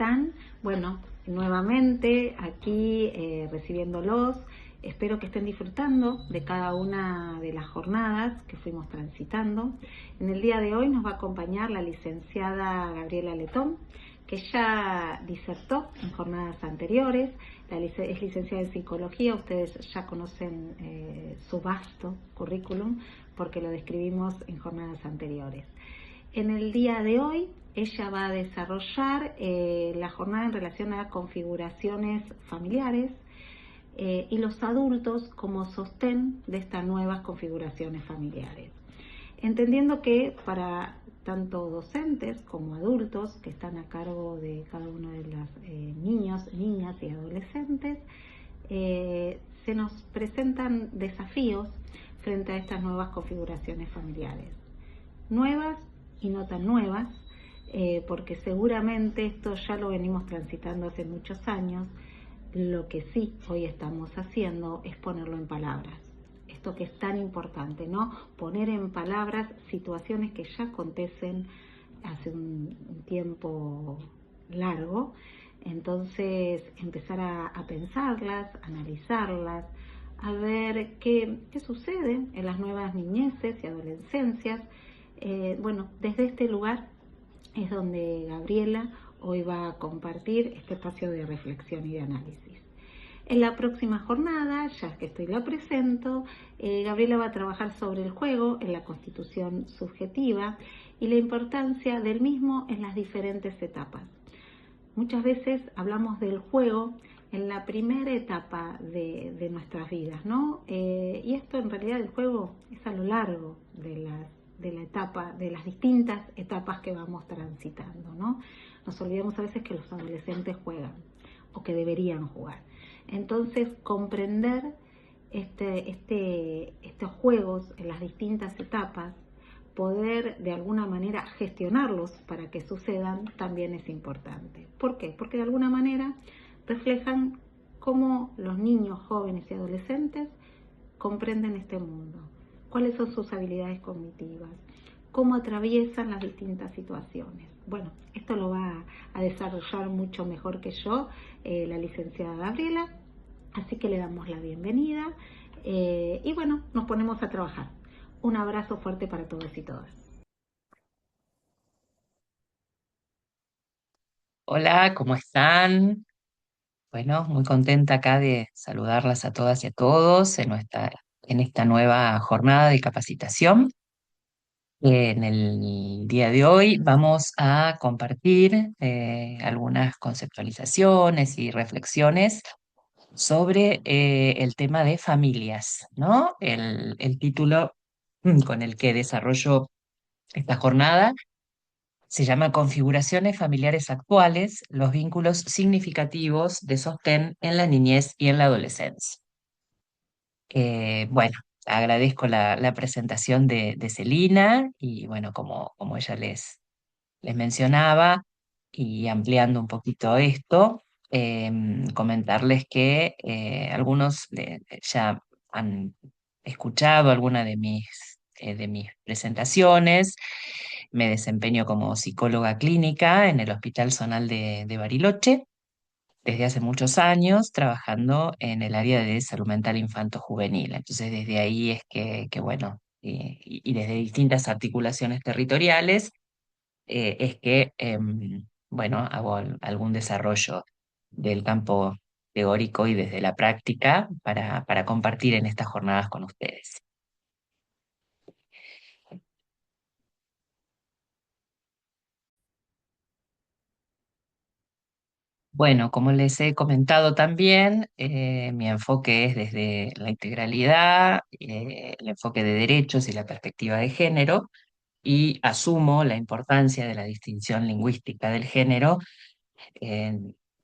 están? Bueno, nuevamente aquí recibiéndolos. Espero que estén disfrutando de cada una de las jornadas que fuimos transitando. En el día de hoy nos va a acompañar la licenciada Gabriela Letón, que ya disertó en jornadas anteriores. Es licenciada en psicología. Ustedes ya conocen su vasto currículum porque lo describimos en jornadas anteriores. En el día de hoy ella va a desarrollar la jornada en relación a configuraciones familiares y los adultos como sostén de estas nuevas configuraciones familiares. Entendiendo que para tanto docentes como adultos que están a cargo de cada uno de los niños, niñas y adolescentes, se nos presentan desafíos frente a estas nuevas configuraciones familiares. Nuevas y no tan nuevas, porque seguramente esto ya lo venimos transitando hace muchos años. Lo que sí hoy estamos haciendo es ponerlo en palabras. Esto que es tan importante, ¿no? Poner en palabras situaciones que ya acontecen hace un tiempo largo. Entonces empezar a pensarlas, analizarlas, a ver qué sucede en las nuevas niñeces y adolescencias. Bueno, desde este lugar es donde Gabriela hoy va a compartir este espacio de reflexión y de análisis. En la próxima jornada, ya que estoy la presento, Gabriela va a trabajar sobre el juego en la constitución subjetiva y la importancia del mismo en las diferentes etapas. Muchas veces hablamos del juego en la primera etapa de nuestras vidas, ¿no? Y esto en realidad el juego es a lo largo de la etapa, de las distintas etapas que vamos transitando, ¿no? Nos olvidamos a veces que los adolescentes juegan o que deberían jugar. Entonces, comprender estos juegos en las distintas etapas, poder de alguna manera gestionarlos para que sucedan, también es importante. ¿Por qué? Porque de alguna manera reflejan cómo los niños, jóvenes y adolescentes comprenden este mundo, cuáles son sus habilidades cognitivas, cómo atraviesan las distintas situaciones. Bueno, esto lo va a desarrollar mucho mejor que yo la licenciada Gabriela, así que le damos la bienvenida y bueno, nos ponemos a trabajar. Un abrazo fuerte para todos y todas. Hola, ¿cómo están? Bueno, muy contenta acá de saludarlas a todas y a todos en esta nueva jornada de capacitación. En el día de hoy vamos a compartir algunas conceptualizaciones y reflexiones sobre el tema de familias, ¿no? El título con el que desarrollo esta jornada se llama Configuraciones familiares actuales, los vínculos significativos de sostén en la niñez y en la adolescencia. Bueno, agradezco la presentación de Celina y bueno, como ella les mencionaba y ampliando un poquito esto, comentarles que algunos ya han escuchado alguna de mis presentaciones. Me desempeño como psicóloga clínica en el Hospital Zonal de Bariloche desde hace muchos años, trabajando en el área de salud mental infanto-juvenil. Entonces, desde ahí es bueno, y desde distintas articulaciones territoriales, es que, bueno, hago algún desarrollo del campo teórico y desde la práctica para compartir en estas jornadas con ustedes. Bueno, como les he comentado también, mi enfoque es desde la integralidad, el enfoque de derechos y la perspectiva de género, y asumo la importancia de la distinción lingüística del género. eh,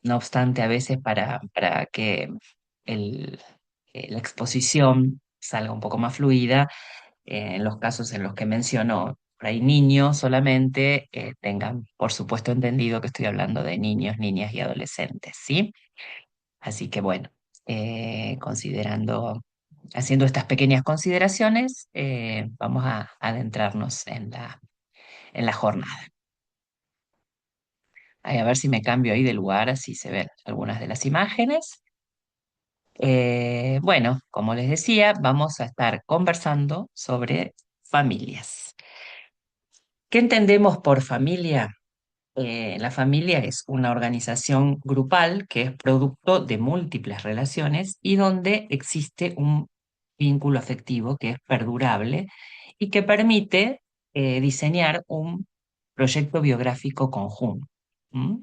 no obstante, a veces para que el- la exposición salga un poco más fluida, en los casos en los que menciono, por ahí niños solamente, tengan por supuesto entendido que estoy hablando de niños, niñas y adolescentes, ¿sí? Así que bueno, haciendo estas pequeñas consideraciones, vamos a adentrarnos en la jornada. A ver si me cambio ahí de lugar, así se ven algunas de las imágenes. Bueno, como les decía, vamos a estar conversando sobre familias. ¿Qué entendemos por familia? La familia es una organización grupal que es producto de múltiples relaciones y donde existe un vínculo afectivo que es perdurable y que permite diseñar un proyecto biográfico conjunto. ¿Mm?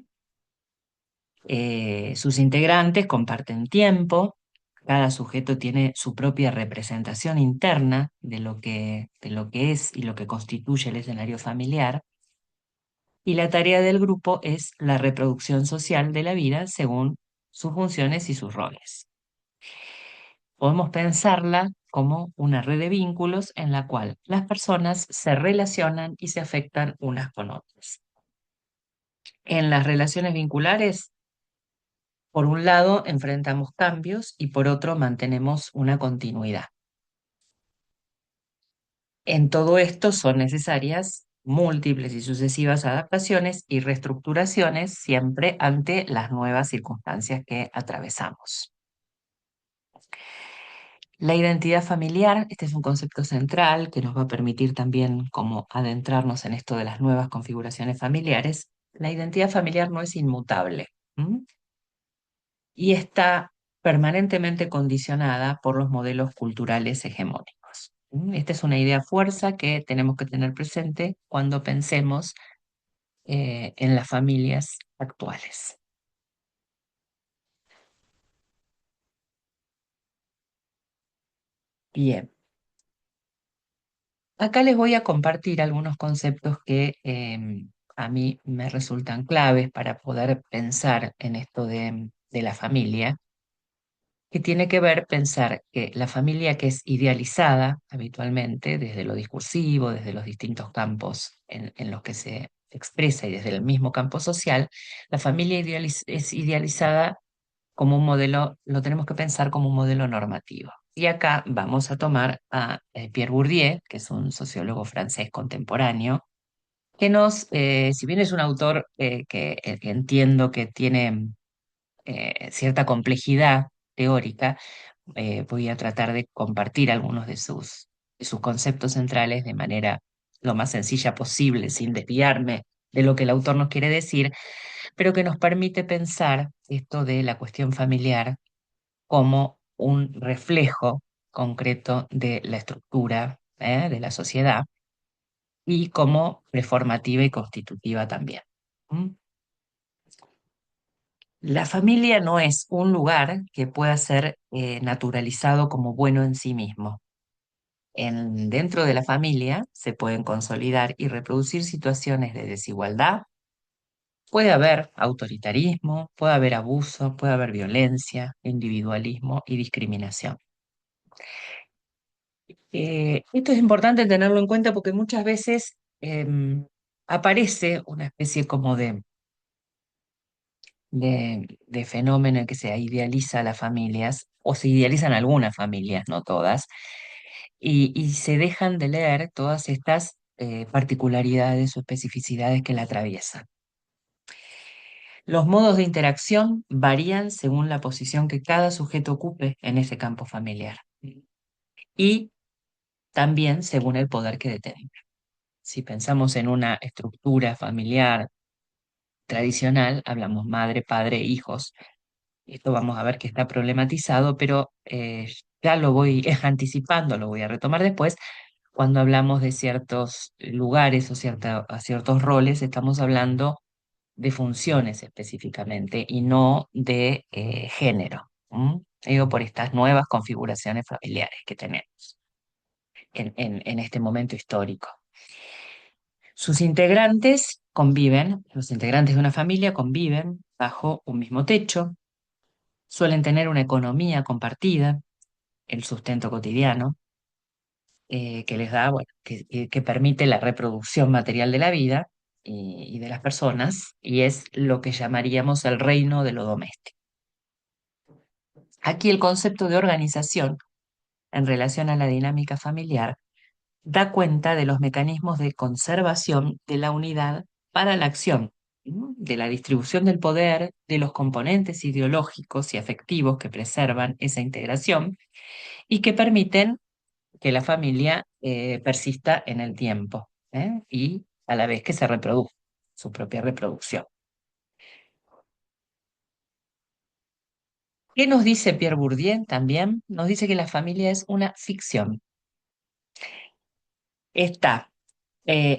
Sus integrantes comparten tiempo, cada sujeto tiene su propia representación interna de lo que es y lo que constituye el escenario familiar, y la tarea del grupo es la reproducción social de la vida según sus funciones y sus roles. Podemos pensarla como una red de vínculos en la cual las personas se relacionan y se afectan unas con otras. En las relaciones vinculares, por un lado, enfrentamos cambios y por otro, mantenemos una continuidad. En todo esto son necesarias múltiples y sucesivas adaptaciones y reestructuraciones siempre ante las nuevas circunstancias que atravesamos. La identidad familiar, este es un concepto central que nos va a permitir también como adentrarnos en esto de las nuevas configuraciones familiares. La identidad familiar no es inmutable. ¿M? Y está permanentemente condicionada por los modelos culturales hegemónicos. Esta es una idea fuerza que tenemos que tener presente cuando pensemos en las familias actuales. Bien, acá les voy a compartir algunos conceptos que a mí me resultan claves para poder pensar en esto de la familia, que tiene que ver pensar que la familia que es idealizada habitualmente desde lo discursivo, desde los distintos campos en los que se expresa y desde el mismo campo social, la familia es idealizada como un modelo, lo tenemos que pensar como un modelo normativo. Y acá vamos a tomar a Pierre Bourdieu, que es un sociólogo francés contemporáneo, que si bien es un autor que entiendo que tiene cierta complejidad teórica, voy a tratar de compartir algunos de sus conceptos centrales de manera lo más sencilla posible, sin desviarme de lo que el autor nos quiere decir, pero que nos permite pensar esto de la cuestión familiar como un reflejo concreto de la estructura de la sociedad y como reformativa y constitutiva también. ¿Mm? La familia no es un lugar que pueda ser naturalizado como bueno en sí mismo. Dentro de la familia se pueden consolidar y reproducir situaciones de desigualdad. Puede haber autoritarismo, puede haber abuso, puede haber violencia, individualismo y discriminación. Esto es importante tenerlo en cuenta porque muchas veces aparece una especie como de fenómeno en que se idealiza a las familias, o se idealizan algunas familias, no todas, y se dejan de leer todas estas particularidades o especificidades que la atraviesan. Los modos de interacción varían según la posición que cada sujeto ocupe en ese campo familiar y también según el poder que detenga. Si pensamos en una estructura familiar tradicional, hablamos madre, padre, hijos. Esto vamos a ver que está problematizado, pero ya lo voy anticipando, lo voy a retomar después. Cuando hablamos de ciertos lugares o a ciertos roles, estamos hablando de funciones específicamente y no de género. Digo, por estas nuevas configuraciones familiares que tenemos en este momento histórico. Sus integrantes conviven, los integrantes de una familia conviven bajo un mismo techo, suelen tener una economía compartida, el sustento cotidiano, que les da, bueno, que permite la reproducción material de la vida y de las personas, y es lo que llamaríamos el reino de lo doméstico. Aquí el concepto de organización en relación a la dinámica familiar da cuenta de los mecanismos de conservación de la unidad para la acción. de la distribución del poder, de los componentes ideológicos y afectivos que preservan esa integración y que permiten que la familia persista en el tiempo, y a la vez que se reproduzca, su propia reproducción. ¿Qué nos dice Pierre Bourdieu también? Nos dice que la familia es una ficción. Está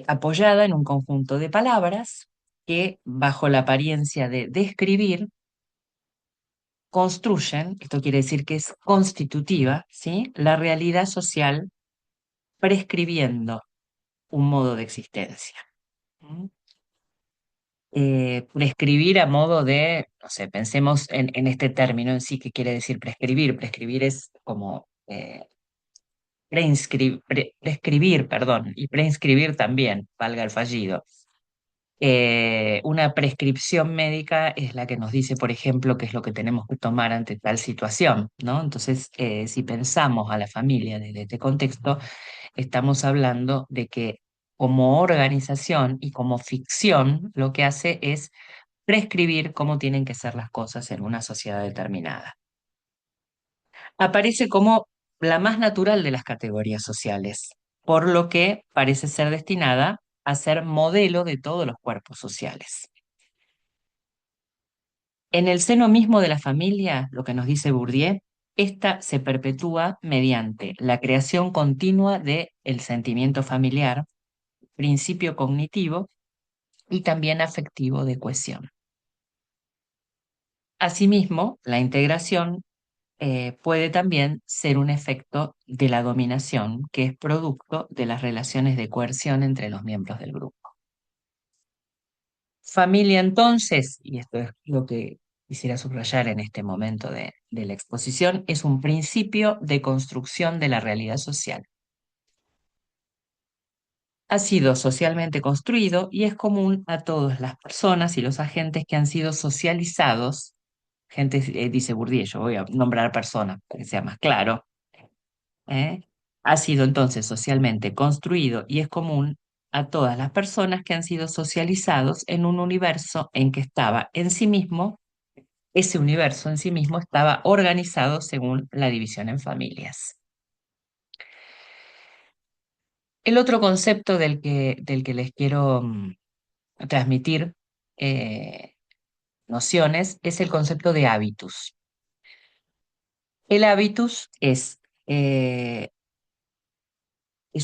apoyada en un conjunto de palabras que, bajo la apariencia de describir, construyen, esto quiere decir que es constitutiva, ¿sí?, la realidad social, prescribiendo un modo de existencia. ¿Mm? Prescribir a modo de, no sé, pensemos en este término en sí, que quiere decir prescribir. Prescribir es como prescribir, perdón, y preinscribir también, valga el fallido. Una prescripción médica es la que nos dice, por ejemplo, qué es lo que tenemos que tomar ante tal situación, ¿no? Entonces, si pensamos a la familia desde este contexto, estamos hablando de que como organización y como ficción, lo que hace es prescribir cómo tienen que ser las cosas en una sociedad determinada. Aparece como la más natural de las categorías sociales, por lo que parece ser destinada a ser modelo de todos los cuerpos sociales. En el seno mismo de la familia, lo que nos dice Bourdieu, esta se perpetúa mediante la creación continua del sentimiento familiar, principio cognitivo y también afectivo de cohesión. Asimismo, la integración puede también ser un efecto de la dominación, que es producto de las relaciones de coerción entre los miembros del grupo. Familia, entonces, y esto es lo que quisiera subrayar en este momento de la exposición, es un principio de construcción de la realidad social. Ha sido socialmente construido y es común a todas las personas y los agentes que han sido socializados. Gente, dice Bourdieu, yo voy a nombrar personas para que sea más claro. ¿eh? Ha sido entonces socialmente construido y es común a todas las personas que han sido socializados en un universo en que estaba en sí mismo, ese universo en sí mismo estaba organizado según la división en familias. El otro concepto del que les quiero transmitir eh, nociones es el concepto de hábitus. El hábitus es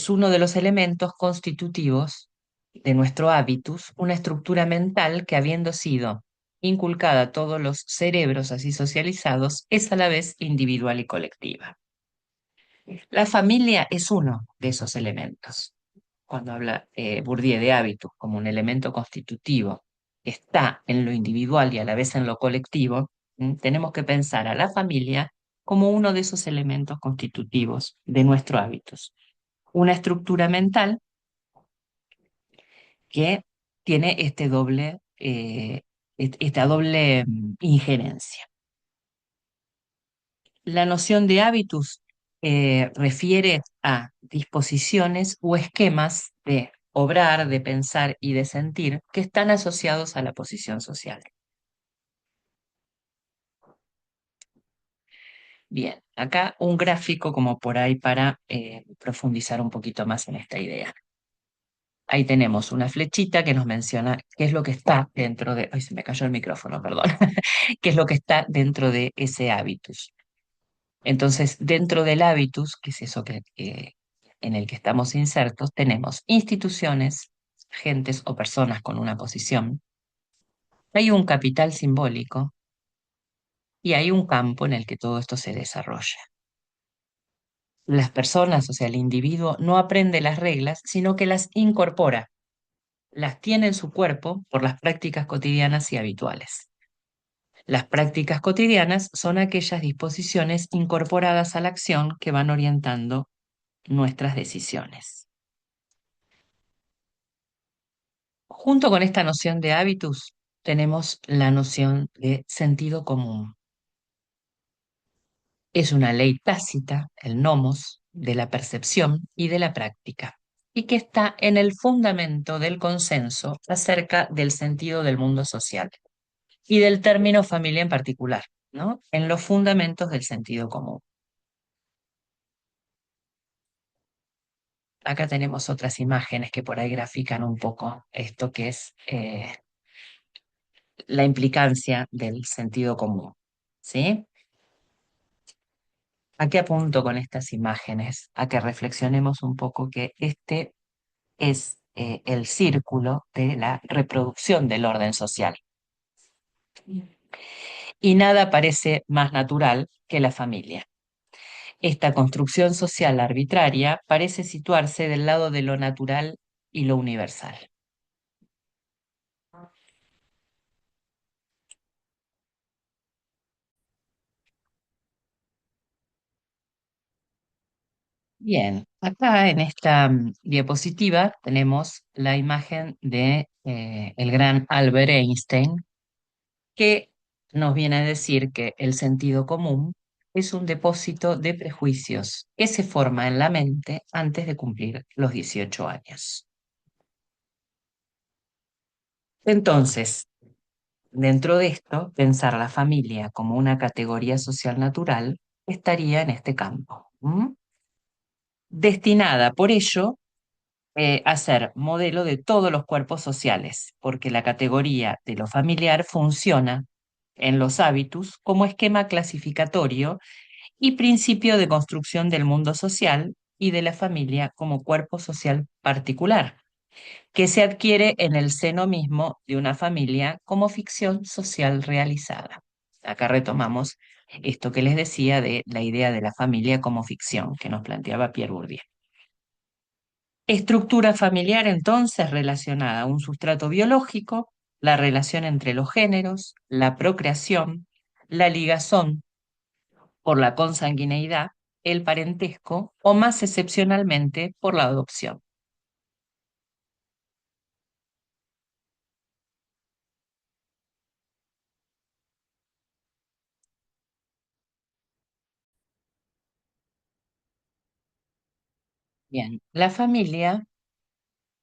uno de los elementos constitutivos de nuestro hábitus, una estructura mental que, habiendo sido inculcada a todos los cerebros así socializados, es a la vez individual y colectiva. La familia es uno de esos elementos. Cuando habla Bourdieu de hábitus como un elemento constitutivo que está en lo individual y a la vez en lo colectivo, tenemos que pensar a la familia como uno de esos elementos constitutivos de nuestro hábitus. Una estructura mental que tiene esta doble injerencia. La noción de hábitus refiere a disposiciones o esquemas de obrar, de pensar y de sentir que están asociados a la posición social. Bien, acá un gráfico como por ahí para profundizar un poquito más en esta idea. Ahí tenemos una flechita que nos menciona qué es lo que está dentro de... Ay, se me cayó el micrófono, perdón. ¿Qué es lo que está dentro de ese hábitus? Entonces, dentro del hábitus, que es eso en el que estamos insertos, tenemos instituciones, gentes o personas con una posición. Hay un capital simbólico y hay un campo en el que todo esto se desarrolla. Las personas, o sea, el individuo, no aprende las reglas, sino que las incorpora, las tiene en su cuerpo por las prácticas cotidianas y habituales. Las prácticas cotidianas son aquellas disposiciones incorporadas a la acción que van orientando nuestras decisiones. Junto con esta noción de hábitus, tenemos la noción de sentido común. Es una ley tácita, el nomos, de la percepción y de la práctica. y que está en el fundamento del consenso acerca del sentido del mundo social y del término familia en particular, ¿no? En los fundamentos del sentido común. Acá tenemos otras imágenes que por ahí grafican un poco esto que es la implicancia del sentido común, ¿sí? ¿A qué apunto con estas imágenes? A que reflexionemos un poco que este es el círculo de la reproducción del orden social. Y nada parece más natural que la familia. Esta construcción social arbitraria parece situarse del lado de lo natural y lo universal. Bien, acá en esta diapositiva tenemos la imagen de el gran Albert Einstein, que nos viene a decir que el sentido común es un depósito de prejuicios que se forma en la mente antes de cumplir los 18 años. Entonces, dentro de esto, pensar la familia como una categoría social natural estaría en este campo, destinada por ello a ser modelo de todos los cuerpos sociales, porque la categoría de lo familiar funciona en los hábitos como esquema clasificatorio y principio de construcción del mundo social y de la familia como cuerpo social particular, que se adquiere en el seno mismo de una familia como ficción social realizada. Acá retomamos esto que les decía de la idea de la familia como ficción que nos planteaba Pierre Bourdieu. Estructura familiar entonces relacionada a un sustrato biológico, la relación entre los géneros, la procreación, la ligazón por la consanguineidad, el parentesco o más excepcionalmente por la adopción. Bien, la familia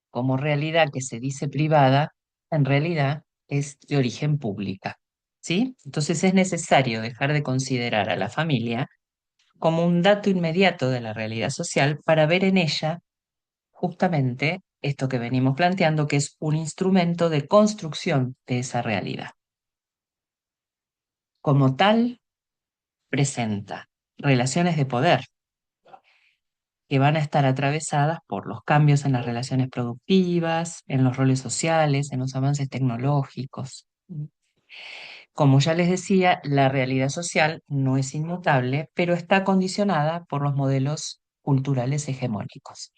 como realidad que se dice privada, en realidad es de origen pública, ¿sí? Entonces es necesario dejar de considerar a la familia como un dato inmediato de la realidad social para ver en ella justamente esto que venimos planteando, que es un instrumento de construcción de esa realidad. Como tal, presenta relaciones de poder que van a estar atravesadas por los cambios en las relaciones productivas, en los roles sociales, en los avances tecnológicos. Como ya les decía, la realidad social no es inmutable, pero está condicionada por los modelos culturales hegemónicos.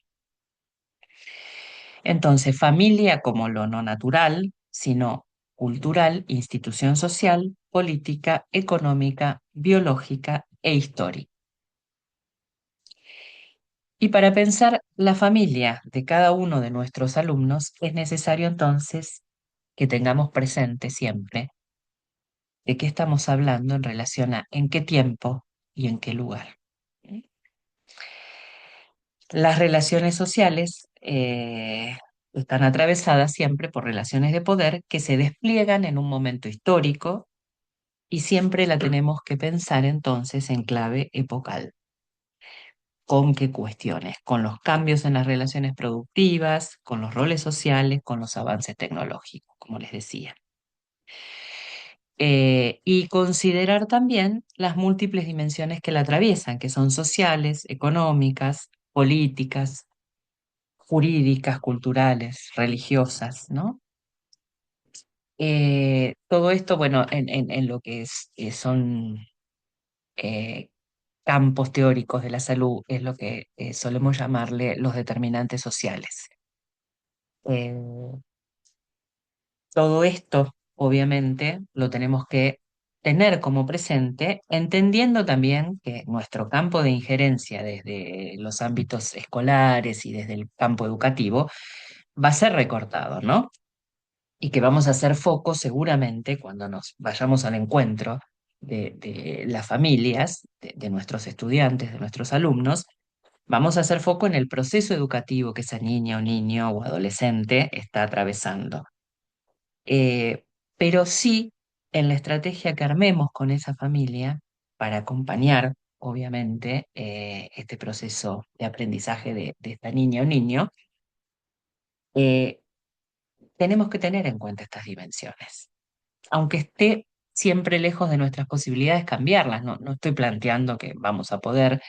Entonces, familia como lo no natural, sino cultural, institución social, política, económica, biológica e histórica. Y para pensar la familia de cada uno de nuestros alumnos, es necesario entonces que tengamos presente siempre de qué estamos hablando en relación a en qué tiempo y en qué lugar. Las relaciones sociales están atravesadas siempre por relaciones de poder que se despliegan en un momento histórico y siempre la tenemos que pensar entonces en clave epocal. ¿Con qué cuestiones? Con los cambios en las relaciones productivas, con los roles sociales, con los avances tecnológicos, como les decía. Y considerar también las múltiples dimensiones que la atraviesan, que son sociales, económicas, políticas, jurídicas, culturales, religiosas, ¿no? Todo esto, bueno, en lo que son eh, campos teóricos de la salud, es lo que solemos llamarle los determinantes sociales. Eh, Todo esto, obviamente, lo tenemos que tener como presente, entendiendo también que nuestro campo de injerencia desde los ámbitos escolares y desde el campo educativo va a ser recortado, ¿no? Y que vamos a hacer foco seguramente cuando nos vayamos al encuentro de las familias, de nuestros estudiantes, de nuestros alumnos, Vamos a hacer foco en el proceso educativo que esa niña o niño o adolescente está atravesando. Eh, pero sí en la estrategia que armemos con esa familia para acompañar, obviamente, este proceso de aprendizaje de esta niña o niño, eh, tenemos que tener en cuenta estas dimensiones. Aunque esté siempre lejos de nuestras posibilidades cambiarlas, no, no estoy planteando que vamos a poder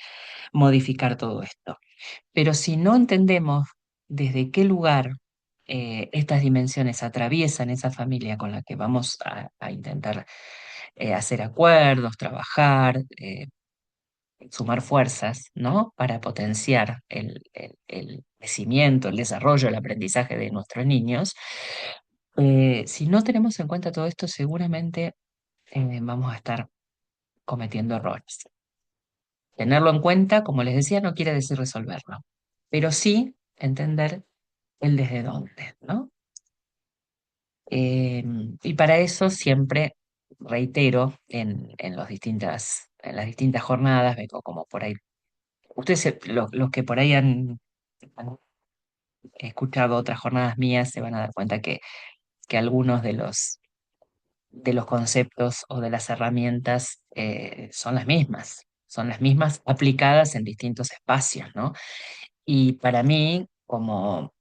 modificar todo esto. Pero si no entendemos desde qué lugar estas dimensiones atraviesan esa familia con la que vamos a intentar hacer acuerdos, trabajar, sumar fuerzas, ¿no? Para potenciar el crecimiento, el desarrollo, el aprendizaje de nuestros niños, si no tenemos en cuenta todo esto, seguramente vamos a estar cometiendo errores. Tenerlo en cuenta, como les decía, no quiere decir resolverlo, pero sí entender el desde dónde, ¿no? Y para eso siempre reitero en las distintas jornadas, vengo como por ahí, ustedes, los que por ahí han escuchado otras jornadas mías, se van a dar cuenta que algunos de los conceptos o de las herramientas son las mismas aplicadas en distintos espacios, ¿no? Y para mí, como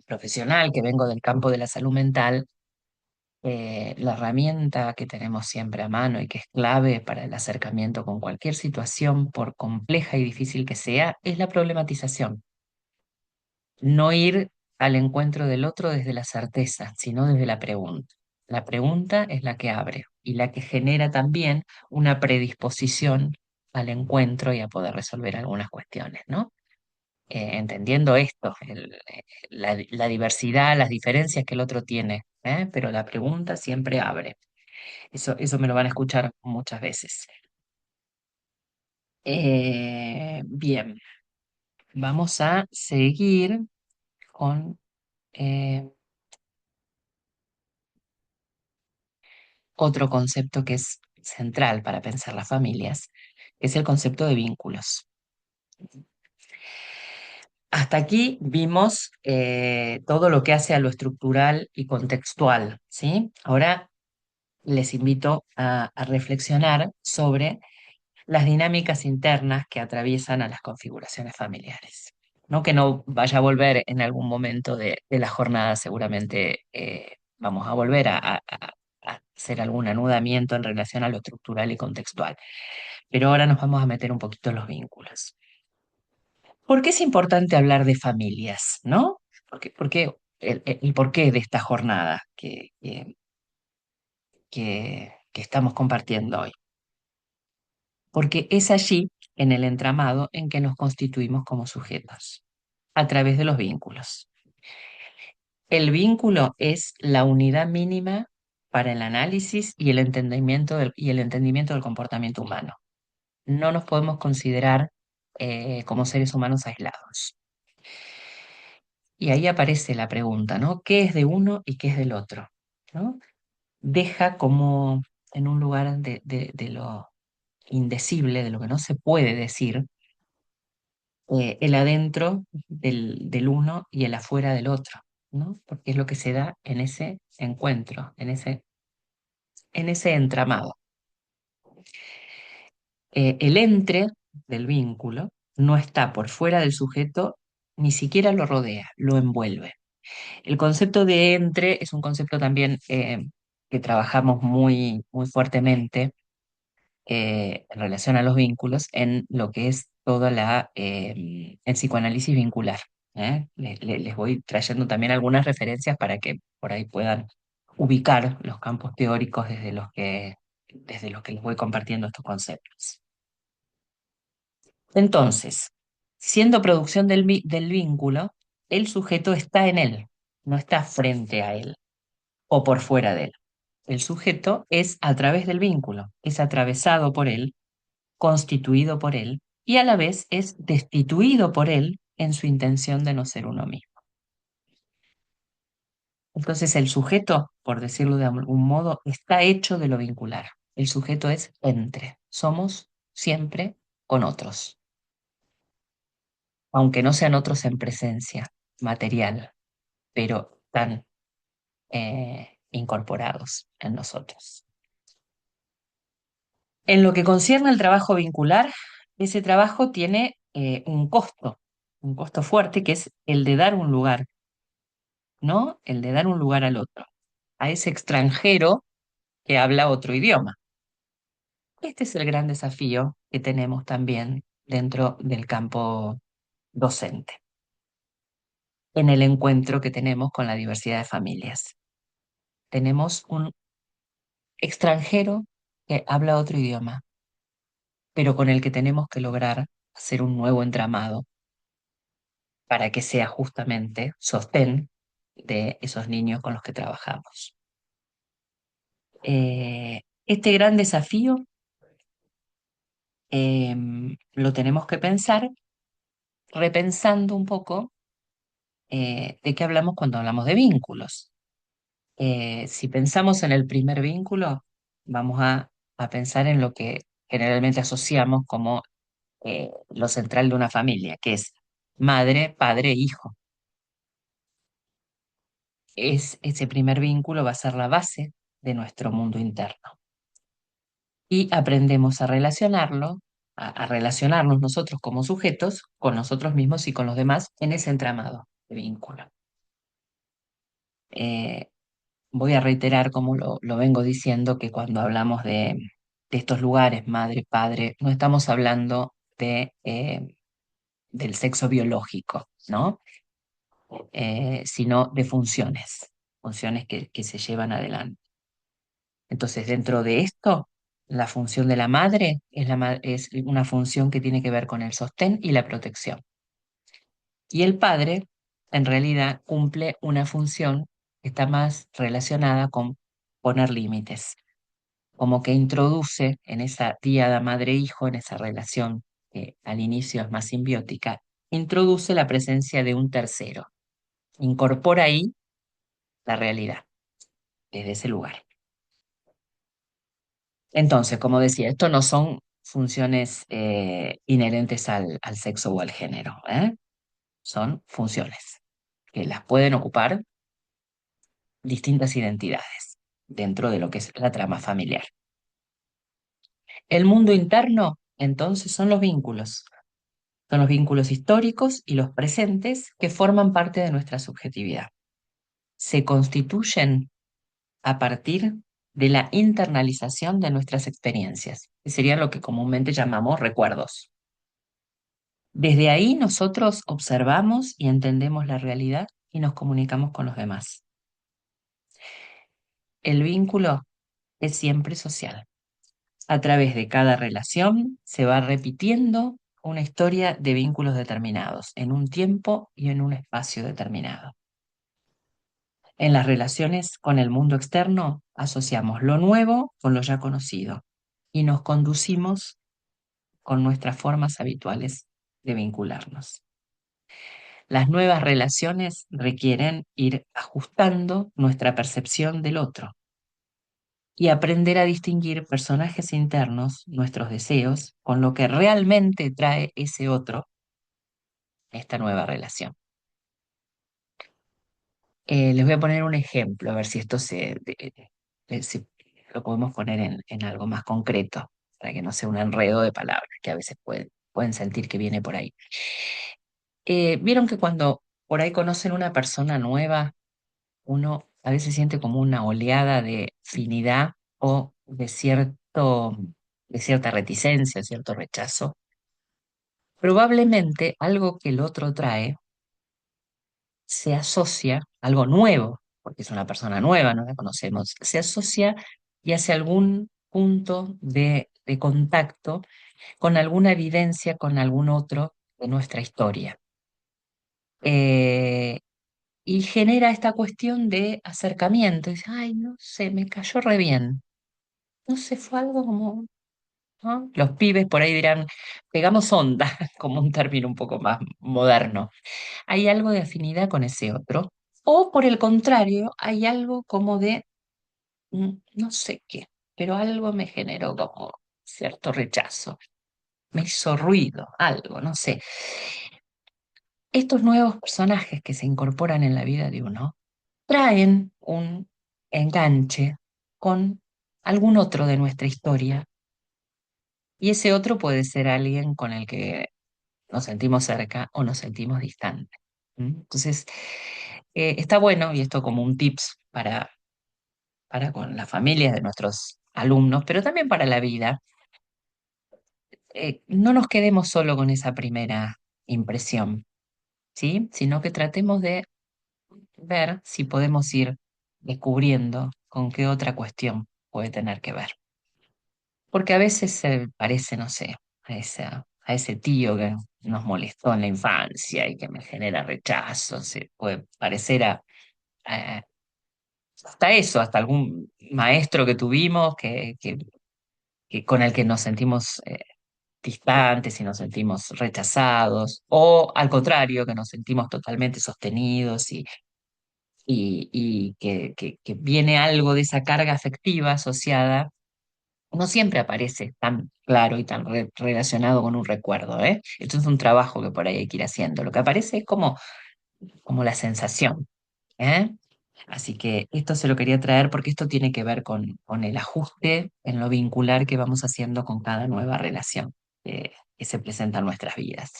profesional que vengo del campo de la salud mental, la herramienta que tenemos siempre a mano y que es clave para el acercamiento con cualquier situación, por compleja y difícil que sea, es la problematización. No ir al encuentro del otro desde la certeza, sino desde la pregunta. La pregunta es la que abre y la que genera también una predisposición al encuentro y a poder resolver algunas cuestiones, ¿no? Entendiendo esto, la diversidad, las diferencias que el otro tiene, pero la pregunta siempre abre. Eso me lo van a escuchar muchas veces. Bien, vamos a seguir con eh, otro concepto que es central para pensar las familias, que es el concepto de vínculos. Hasta aquí vimos todo lo que hace a lo estructural y contextual, ¿sí? Ahora les invito a reflexionar sobre las dinámicas internas que atraviesan a las configuraciones familiares. No que no vaya a volver en algún momento de la jornada, seguramente vamos a volver a hacer algún anudamiento en relación a lo estructural y contextual, pero ahora nos vamos a meter un poquito en los vínculos. ¿Por qué es importante hablar de familias, no? Por qué el porqué de esta jornada que estamos compartiendo hoy? Porque es allí, en el entramado, en que nos constituimos como sujetos, a través de los vínculos. El vínculo es la unidad mínima para el análisis y el entendimiento del comportamiento humano. No nos podemos considerar como seres humanos aislados. Y ahí aparece la pregunta, ¿no? ¿Qué es de uno y qué es del otro? ¿No? Deja como en un lugar de lo indecible, de lo que no se puede decir, el adentro del uno y el afuera del otro, ¿no? Porque es lo que se da en ese encuentro, en ese entramado. El entre del vínculo no está por fuera del sujeto, ni siquiera lo rodea, lo envuelve. El concepto de entre es un concepto también que trabajamos muy fuertemente en relación a los vínculos en lo que es toda el psicoanálisis vincular. Les voy trayendo también algunas referencias para que por ahí puedan ubicar los campos teóricos desde los que les voy compartiendo estos conceptos. Entonces, siendo producción del vínculo, el sujeto está en él, no está frente a él o por fuera de él. El sujeto es a través del vínculo, es atravesado por él, constituido por él y a la vez es destituido por él en su intención de no ser uno mismo. Entonces el sujeto, por decirlo de algún modo, está hecho de lo vincular. El sujeto es entre, somos siempre con otros. aunque no sean otros en presencia material, pero están incorporados en nosotros. En lo que concierne al trabajo vincular, ese trabajo tiene un costo fuerte, que es el de dar un lugar, ¿no? El de dar un lugar al otro, a ese extranjero que habla otro idioma. Este es el gran desafío que tenemos también dentro del campo docente, en el encuentro que tenemos con la diversidad de familias. Tenemos un extranjero que habla otro idioma, pero con el que tenemos que lograr hacer un nuevo entramado para que sea justamente sostén de esos niños con los que trabajamos. Este gran desafío lo tenemos que pensar repensando un poco de qué hablamos cuando hablamos de vínculos. Si pensamos en el primer vínculo, vamos a pensar en lo que generalmente asociamos como lo central de una familia, que es madre, padre, hijo. Ese primer vínculo va a ser la base de nuestro mundo interno. Y aprendemos a relacionarlo, a relacionarnos nosotros como sujetos con nosotros mismos y con los demás en ese entramado de vínculo. Eh, Voy a reiterar, como lo vengo diciendo, que cuando hablamos de estos lugares, madre, padre, no estamos hablando del sexo biológico, ¿no? Sino de funciones, funciones que se llevan adelante. Entonces, dentro de esto, la función de la madre es una función que tiene que ver con el sostén y la protección. Y el padre, en realidad, cumple una función que está más relacionada con poner límites, como que introduce en esa diada madre-hijo, en esa relación que al inicio es más simbiótica, introduce la presencia de un tercero, incorpora ahí la realidad, desde ese lugar. Entonces, como decía, esto no son funciones inherentes al sexo o al género, ¿eh? Son funciones que las pueden ocupar distintas identidades dentro de lo que es la trama familiar. El mundo interno, entonces, son los vínculos históricos y los presentes que forman parte de nuestra subjetividad. Se constituyen a partir de la internalización de nuestras experiencias, que serían lo que comúnmente llamamos recuerdos. Desde ahí nosotros observamos y entendemos la realidad y nos comunicamos con los demás. El vínculo es siempre social. A través de cada relación se va repitiendo una historia de vínculos determinados, en un tiempo y en un espacio determinado. En las relaciones con el mundo externo asociamos lo nuevo con lo ya conocido y nos conducimos con nuestras formas habituales de vincularnos. Las nuevas relaciones requieren ir ajustando nuestra percepción del otro y aprender a distinguir personajes internos, nuestros deseos, con lo que realmente trae ese otro, esta nueva relación. Les voy a poner un ejemplo, a ver si esto si lo podemos poner en algo más concreto, para que no sea un enredo de palabras que a veces pueden sentir que viene por ahí. Vieron que cuando por ahí conocen una persona nueva, uno a veces siente como una oleada de afinidad o de cierta reticencia, cierto rechazo. Probablemente algo que el otro trae se asocia, algo nuevo, porque es una persona nueva, no la conocemos, se asocia y hace algún punto de contacto con alguna evidencia, con algún otro de nuestra historia. Eh, y genera esta cuestión de acercamiento. Dice, ay, no sé, me cayó re bien. No sé, fue algo como, ¿no? Los pibes por ahí dirán, pegamos onda, como un término un poco más moderno. Hay algo de afinidad con ese otro. O por el contrario, hay algo como de, no sé qué, pero algo me generó como cierto rechazo. Me hizo ruido, algo, no sé. estos nuevos personajes que se incorporan en la vida de uno traen un enganche con algún otro de nuestra historia y ese otro puede ser alguien con el que nos sentimos cerca o nos sentimos distantes. ¿Mm? Entonces, está bueno, y esto como un tips para con las familias de nuestros alumnos, pero también para la vida, no nos quedemos solo con esa primera impresión, ¿sí? Sino que tratemos de ver si podemos ir descubriendo con qué otra cuestión puede tener que ver. Porque a veces se parece, no sé, a ese tío que nos molestó en la infancia y que me genera rechazo, se puede parecer a- hasta eso, hasta algún maestro que tuvimos que con el que nos sentimos distantes y nos sentimos rechazados, o al contrario, que nos sentimos totalmente sostenidos y que viene algo de esa carga afectiva asociada, no siempre aparece tan claro y tan relacionado con un recuerdo, ¿eh? Esto es un trabajo que por ahí hay que ir haciendo. Lo que aparece es como la sensación, ¿eh? Así que esto se lo quería traer porque esto tiene que ver con el ajuste en lo vincular que vamos haciendo con cada nueva relación que se presenta en nuestras vidas.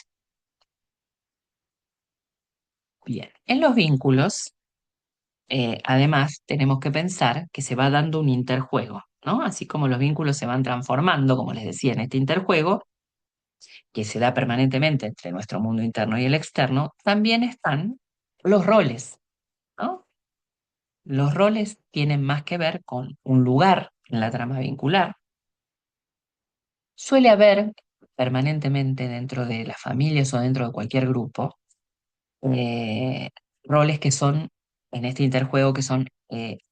Bien, en los vínculos, además, tenemos que pensar que se va dando un interjuego, ¿no? Así como los vínculos se van transformando, como les decía, en este interjuego, que se da permanentemente entre nuestro mundo interno y el externo, también están los roles, ¿no? Los roles tienen más que ver con un lugar en la trama vincular. Suele haber permanentemente dentro de las familias o dentro de cualquier grupo eh, roles que son en este interjuego que son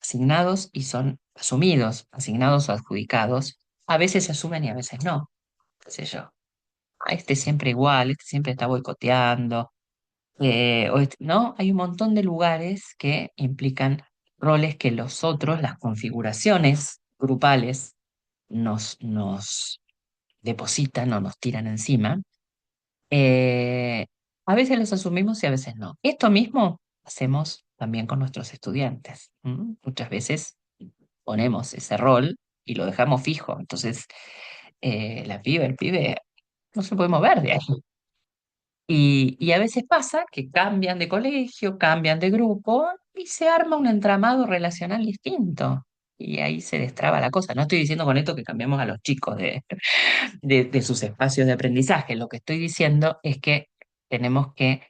asignados y son asumidos, asignados o adjudicados. A veces se asumen y a veces no, qué sé yo. Este siempre igual, este siempre está boicoteando, ¿no? Hay un montón de lugares que implican roles que los otros, las configuraciones grupales, nos depositan o nos tiran encima. Eh, a veces los asumimos y a veces no. Esto mismo hacemos también con nuestros estudiantes. ¿M? Muchas veces ponemos ese rol y lo dejamos fijo. Entonces, la piba, el pibe, no se puede mover de ahí. Y a veces pasa que cambian de colegio, cambian de grupo y se arma un entramado relacional distinto. Y ahí se destraba la cosa. No estoy diciendo con esto que cambiemos a los chicos de sus espacios de aprendizaje. Lo que estoy diciendo es que tenemos que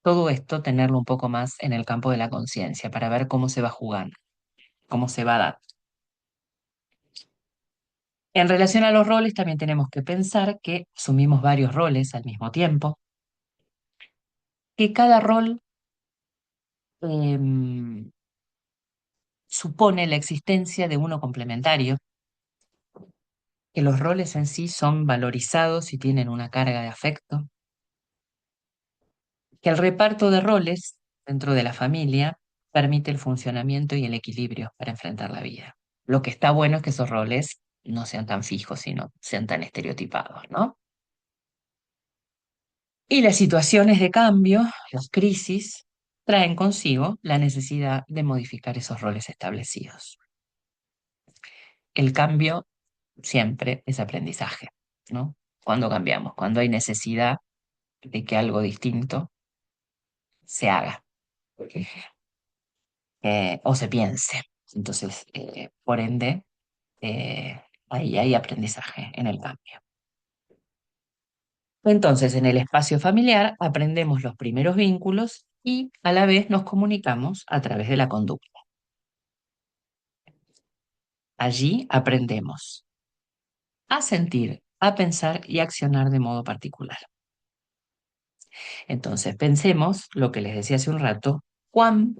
todo esto tenerlo un poco más en el campo de la conciencia para ver cómo se va jugando, cómo se va a dar. En relación a los roles, también tenemos que pensar que asumimos varios roles al mismo tiempo, que cada rol em, supone la existencia de uno complementario, que los roles en sí son valorizados y tienen una carga de afecto, que el reparto de roles dentro de la familia permite el funcionamiento y el equilibrio para enfrentar la vida. Lo que está bueno es que esos roles no sean tan fijos, sino sean tan estereotipados, ¿no? Y las situaciones de cambio, las crisis, traen consigo la necesidad de modificar esos roles establecidos. El cambio siempre es aprendizaje, ¿no? Cuando cambiamos, cuando hay necesidad de que algo distinto se haga o se piense. Entonces, por ende, ahí hay aprendizaje en el cambio. Entonces, en el espacio familiar aprendemos los primeros vínculos y a la vez nos comunicamos a través de la conducta. Allí aprendemos a sentir, a pensar y a accionar de modo particular. Entonces, pensemos lo que les decía hace un rato, cuán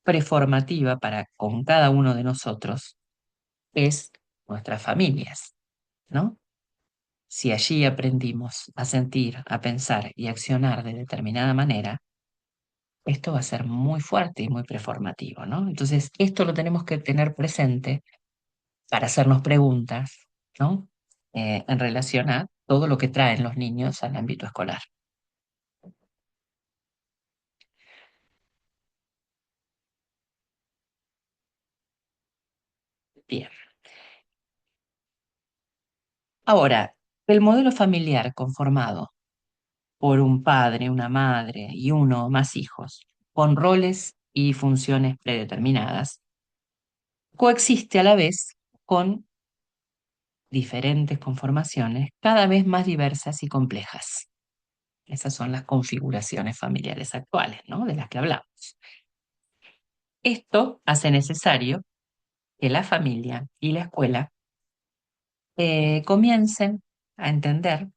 preformativa para con cada uno de nosotros es nuestras familias, ¿no? Si allí aprendimos a sentir, a pensar y a accionar de determinada manera, esto va a ser muy fuerte y muy preformativo, ¿no? Entonces, esto lo tenemos que tener presente para hacernos preguntas, ¿no? En relación a todo lo que traen los niños al ámbito escolar. Bien. Ahora, el modelo familiar conformado por un padre, una madre y uno o más hijos, con roles y funciones predeterminadas, coexiste a la vez con diferentes conformaciones cada vez más diversas y complejas. Esas son las configuraciones familiares actuales, ¿no? De las que hablamos. Esto hace necesario que la familia y la escuela comiencen a entender,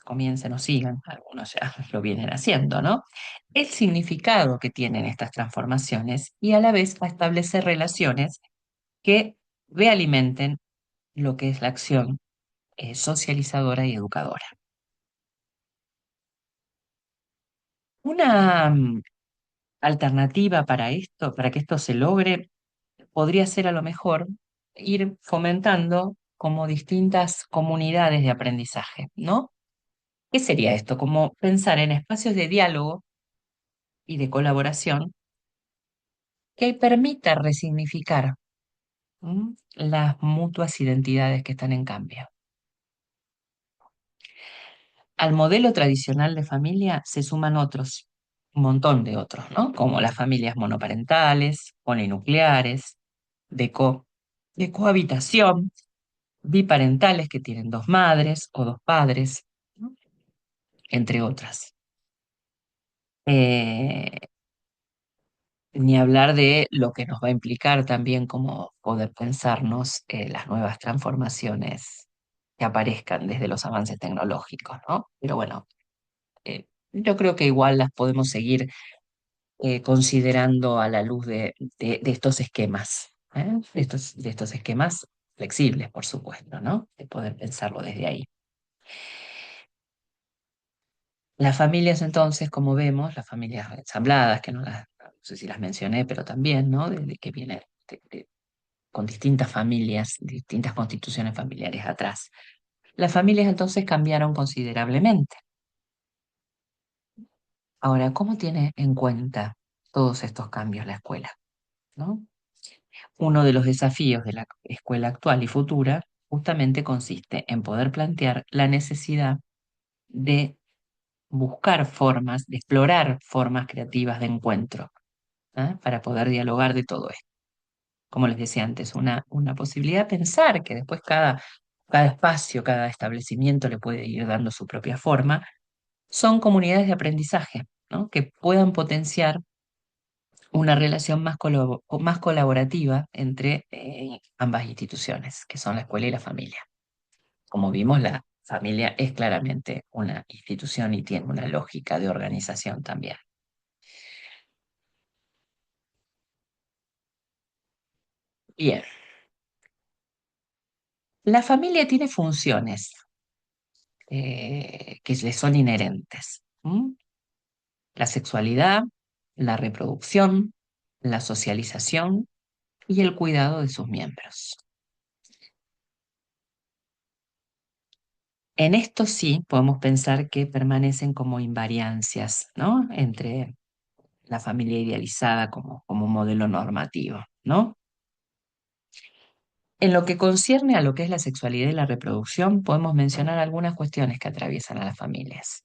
comiencen o sigan, algunos ya lo vienen haciendo, ¿no? El significado que tienen estas transformaciones y a la vez a establecer relaciones que realimenten lo que es la acción socializadora y educadora. Una alternativa para esto, para que esto se logre, podría ser a lo mejor ir fomentando como distintas comunidades de aprendizaje, ¿no? ¿Qué sería esto? Como pensar en espacios de diálogo y de colaboración que permita resignificar las mutuas identidades que están en cambio. Al modelo tradicional de familia se suman otros, un montón de otros, ¿no? Como las familias monoparentales, polinucleares, de, de cohabitación, biparentales que tienen dos madres o dos padres, ¿no? Entre otras. Eh, Ni hablar de lo que nos va a implicar también como poder pensarnos las nuevas transformaciones que aparezcan desde los avances tecnológicos, ¿no? Pero bueno, yo creo que igual las podemos seguir considerando a la luz de estos esquemas, ¿eh? De estos esquemas flexibles, por supuesto, ¿no? De poder pensarlo desde ahí. Las familias entonces, como vemos, las familias ensambladas, que no sé si las mencioné, pero también, ¿no? Desde que vienen con distintas familias, distintas constituciones familiares atrás. Las familias entonces cambiaron considerablemente. Ahora, ¿cómo tiene en cuenta todos estos cambios la escuela? ¿No? Uno de los desafíos de la escuela actual y futura justamente consiste en poder plantear la necesidad de buscar formas, de explorar formas creativas de encuentro, ¿ah? Para poder dialogar de todo esto. Como les decía antes, una posibilidad de pensar que después cada espacio, cada establecimiento le puede ir dando su propia forma, son comunidades de aprendizaje, ¿no? Que puedan potenciar una relación más colaborativa entre ambas instituciones, que son la escuela y la familia. Como vimos, la familia es claramente una institución y tiene una lógica de organización también. Bien, la familia tiene funciones que le son inherentes. La sexualidad, la reproducción, la socialización y el cuidado de sus miembros. En esto sí podemos pensar que permanecen como invariancias, ¿no? Entre la familia idealizada como modelo normativo, ¿no? En lo que concierne a lo que es la sexualidad y la reproducción, podemos mencionar algunas cuestiones que atraviesan a las familias,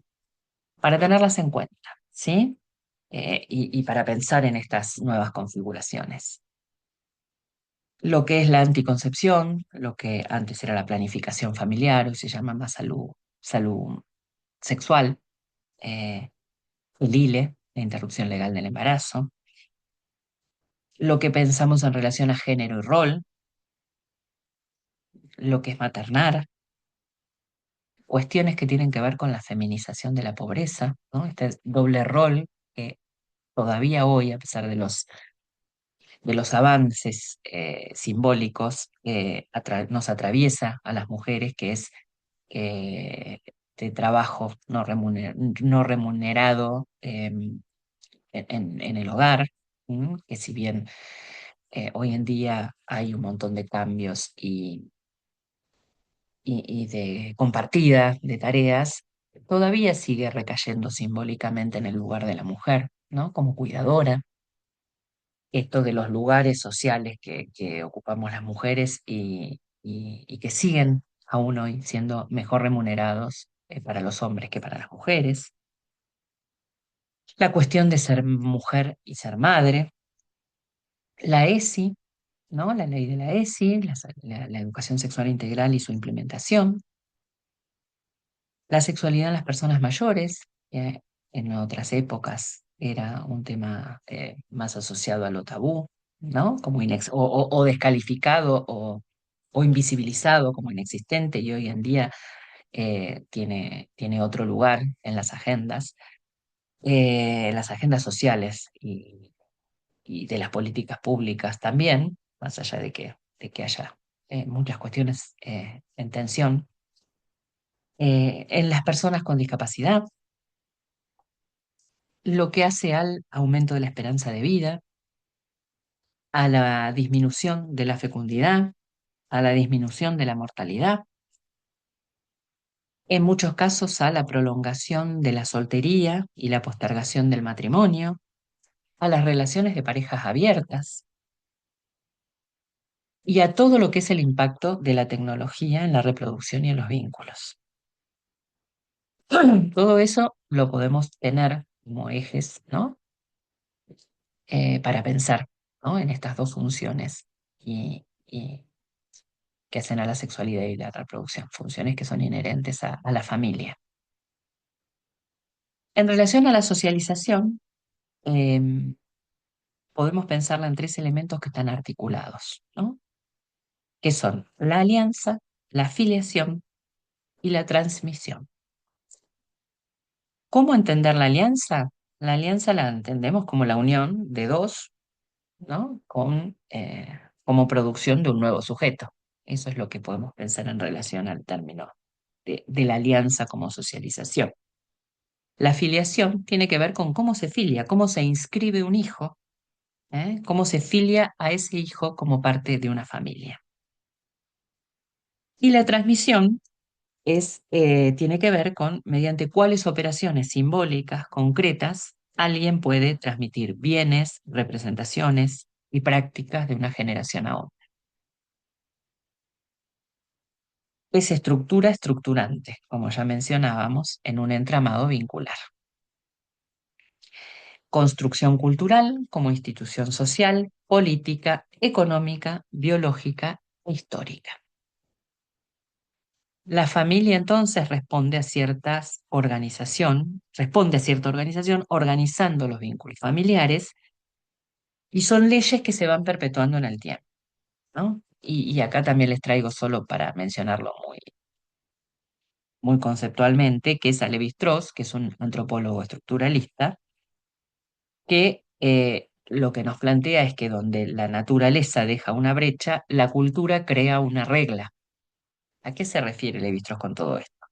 para tenerlas en cuenta, ¿sí? Y para pensar en estas nuevas configuraciones. Lo que es la anticoncepción, lo que antes era la planificación familiar, hoy se llama más salud sexual, eh, el ILE, la interrupción legal del embarazo, lo que pensamos en relación a género y rol, lo que es maternar, cuestiones que tienen que ver con la feminización de la pobreza, ¿no? Este doble rol que todavía hoy, a pesar de los avances simbólicos, nos atraviesa a las mujeres, que es de trabajo no remunerado en el hogar, que si bien hoy en día hay un montón de cambios y de compartida de tareas, todavía sigue recayendo simbólicamente en el lugar de la mujer, ¿no? Como cuidadora, esto de los lugares sociales que ocupamos las mujeres y que siguen aún hoy siendo mejor remunerados para los hombres que para las mujeres. La cuestión de ser mujer y ser madre, la ESI, ¿no? La ley de la ESI, la educación sexual integral y su implementación, la sexualidad en las personas mayores, que en otras épocas era un tema más asociado a lo tabú, ¿no? Como o descalificado o invisibilizado como inexistente y hoy en día tiene otro lugar en las agendas sociales y de las políticas públicas también, más allá de que haya muchas cuestiones en tensión, en las personas con discapacidad, lo que hace al aumento de la esperanza de vida, a la disminución de la fecundidad, a la disminución de la mortalidad, en muchos casos a la prolongación de la soltería y la postergación del matrimonio, a las relaciones de parejas abiertas y a todo lo que es el impacto de la tecnología en la reproducción y en los vínculos. Todo eso lo podemos tener como ejes, ¿no? Para pensar, ¿no? En estas dos funciones y que hacen a la sexualidad y la reproducción, funciones que son inherentes a la familia. En relación a la socialización, podemos pensarla en tres elementos que están articulados, ¿no? Que son la alianza, la filiación y la transmisión. ¿Cómo entender la alianza? La alianza la entendemos como la unión de dos, ¿no? Como producción de un nuevo sujeto. Eso es lo que podemos pensar en relación al término de la alianza como socialización. La filiación tiene que ver con cómo se filia, cómo se inscribe un hijo, cómo se filia a ese hijo como parte de una familia. Y la transmisión tiene que ver con mediante cuáles operaciones simbólicas concretas alguien puede transmitir bienes, representaciones y prácticas de una generación a otra. Es estructura estructurante, como ya mencionábamos, en un entramado vincular. Construcción cultural como institución social, política, económica, biológica e histórica. La familia entonces responde a cierta organización organizando los vínculos familiares y son leyes que se van perpetuando en el tiempo, ¿no? Y acá también les traigo solo para mencionarlo muy, muy conceptualmente, que es a Lévi-Strauss, que es un antropólogo estructuralista, que lo que nos plantea es que donde la naturaleza deja una brecha, la cultura crea una regla. ¿A qué se refiere Lévi-Strauss con todo esto?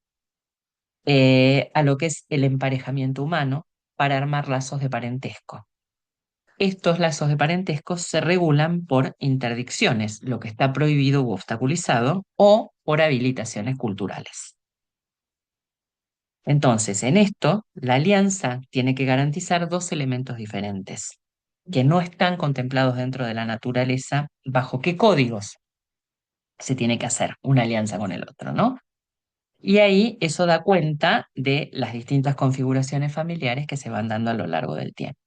A lo que es el emparejamiento humano para armar lazos de parentesco. Estos lazos de parentesco se regulan por interdicciones, lo que está prohibido u obstaculizado, o por habilitaciones culturales. Entonces, en esto, la alianza tiene que garantizar dos elementos diferentes, que no están contemplados dentro de la naturaleza, bajo qué códigos se tiene que hacer una alianza con el otro, ¿no? Y ahí eso da cuenta de las distintas configuraciones familiares que se van dando a lo largo del tiempo.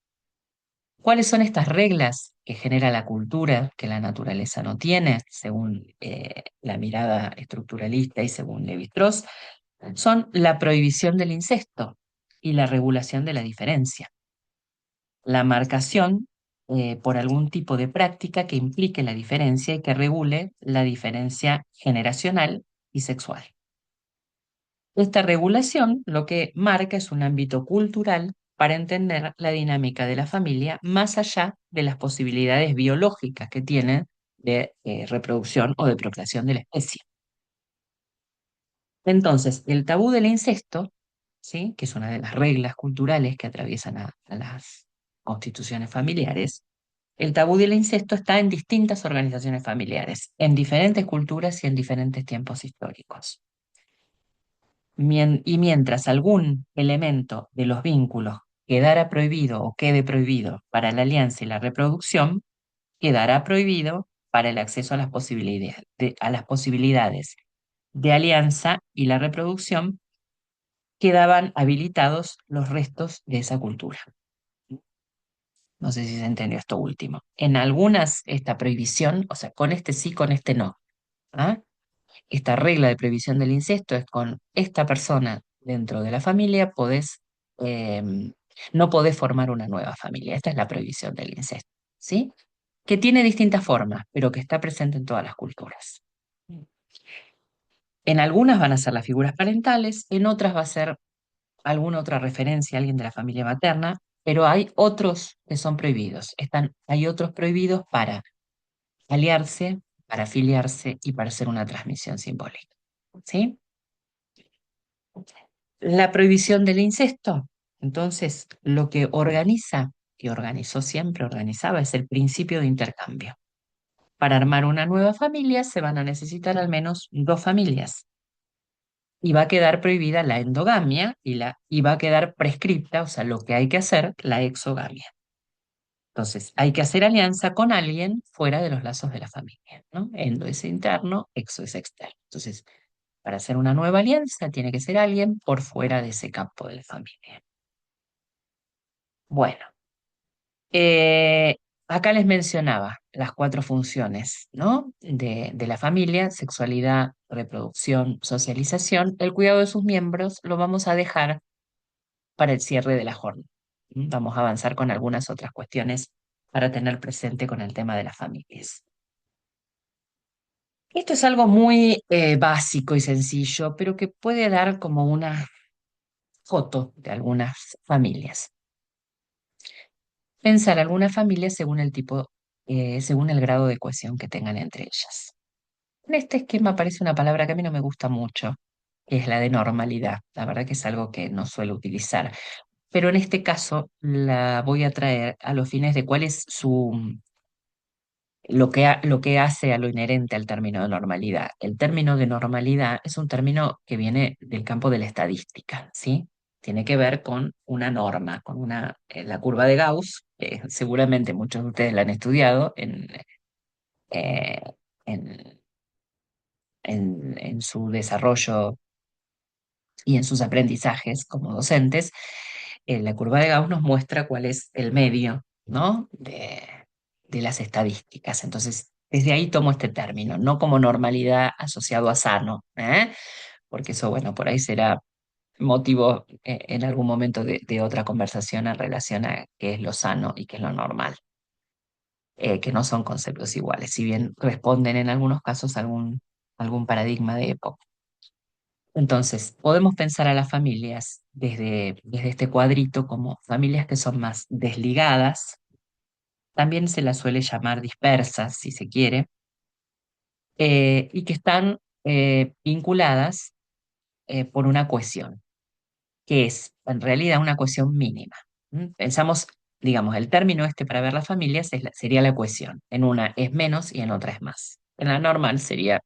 ¿Cuáles son estas reglas que genera la cultura que la naturaleza no tiene, según la mirada estructuralista y según Lévi-Strauss? Son la prohibición del incesto y la regulación de la diferencia. La marcación por algún tipo de práctica que implique la diferencia y que regule la diferencia generacional y sexual. Esta regulación lo que marca es un ámbito cultural para entender la dinámica de la familia más allá de las posibilidades biológicas que tiene de reproducción o de procreación de la especie. Entonces, el tabú del incesto, ¿sí? Que es una de las reglas culturales que atraviesan a las constituciones familiares, el tabú del incesto está en distintas organizaciones familiares, en diferentes culturas y en diferentes tiempos históricos. Y mientras algún elemento de los vínculos quedara prohibido o quede prohibido para la alianza y la reproducción, quedará prohibido para el acceso a las posibilidades de alianza y la reproducción, quedaban habilitados los restos de esa cultura. No sé si se entendió esto último. En algunas, esta prohibición, o sea, con este sí, con este no. ¿Ah? Esta regla de prohibición del incesto es con esta persona dentro de la familia, no podés formar una nueva familia. Esta es la prohibición del incesto, ¿sí? Que tiene distintas formas, pero que está presente en todas las culturas. En algunas van a ser las figuras parentales, en otras va a ser alguna otra referencia a alguien de la familia materna, pero hay otros que son prohibidos. Hay otros prohibidos para aliarse, para afiliarse y para hacer una transmisión simbólica. ¿Sí? La prohibición del incesto, entonces, lo que organiza, y organizó siempre, organizaba, es el principio de intercambio. Para armar una nueva familia se van a necesitar al menos dos familias y va a quedar prohibida la endogamia y va a quedar prescripta, o sea, lo que hay que hacer, la exogamia. Entonces, hay que hacer alianza con alguien fuera de los lazos de la familia, ¿no? Endo es interno, exo es externo. Entonces, para hacer una nueva alianza tiene que ser alguien por fuera de ese campo de la familia. Bueno, eh, acá les mencionaba las cuatro funciones, ¿no? De la familia: sexualidad, reproducción, socialización. El cuidado de sus miembros lo vamos a dejar para el cierre de la jornada. Vamos a avanzar con algunas otras cuestiones para tener presente con el tema de las familias. Esto es algo muy básico y sencillo, pero que puede dar como una foto de algunas familias. Pensar algunas familias según el tipo, según el grado de cohesión que tengan entre ellas. En este esquema aparece una palabra que a mí no me gusta mucho, que es la de normalidad. La verdad que es algo que no suelo utilizar, pero en este caso la voy a traer a los fines de cuál es lo que hace a lo inherente al término de normalidad. El término de normalidad es un término que viene del campo de la estadística, ¿sí? Tiene que ver con una norma, con la curva de Gauss, que seguramente muchos de ustedes la han estudiado eh, en, en su desarrollo y en sus aprendizajes como docentes. La curva de Gauss nos muestra cuál es el medio, ¿no? de las estadísticas. Entonces, desde ahí tomo este término, no como normalidad asociado a sano, ¿eh? Porque eso, bueno, por ahí será motivo en algún momento de otra conversación en relación a qué es lo sano y qué es lo normal, que no son conceptos iguales, si bien responden en algunos casos a algún paradigma de época. Entonces, podemos pensar a las familias desde este cuadrito como familias que son más desligadas, también se las suele llamar dispersas, si se quiere, y que están vinculadas por una cohesión, que es en realidad una cohesión mínima. Pensamos, digamos, el término este para ver las familias sería la cohesión. En una es menos y en otra es más. En la normal sería,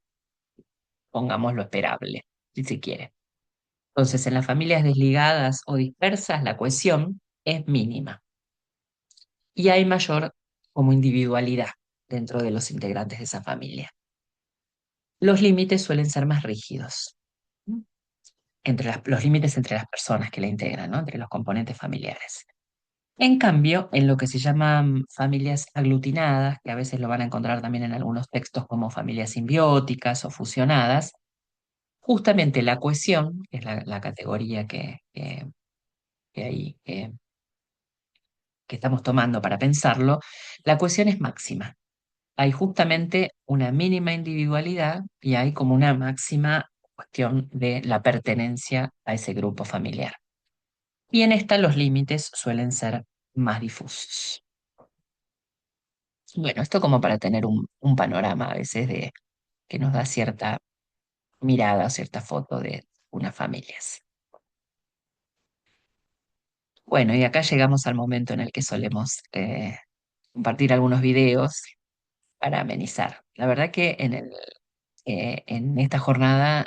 pongamos, lo esperable, si se quiere. Entonces, en las familias desligadas o dispersas, la cohesión es mínima y hay mayor como individualidad dentro de los integrantes de esa familia. Los límites suelen ser más rígidos, ¿no? Los límites entre las personas que la integran, ¿no? Entre los componentes familiares. En cambio, en lo que se llaman familias aglutinadas, que a veces lo van a encontrar también en algunos textos como familias simbióticas o fusionadas, justamente la cohesión, que es la categoría que hay, que estamos tomando para pensarlo, la cohesión es máxima. Hay justamente una mínima individualidad y hay como una máxima cuestión de la pertenencia a ese grupo familiar. Y en esta los límites suelen ser más difusos. Bueno, esto como para tener un panorama a veces que nos da cierta mirada, cierta foto de unas familias. Bueno, y acá llegamos al momento en el que solemos compartir algunos videos para amenizar. La verdad que en esta jornada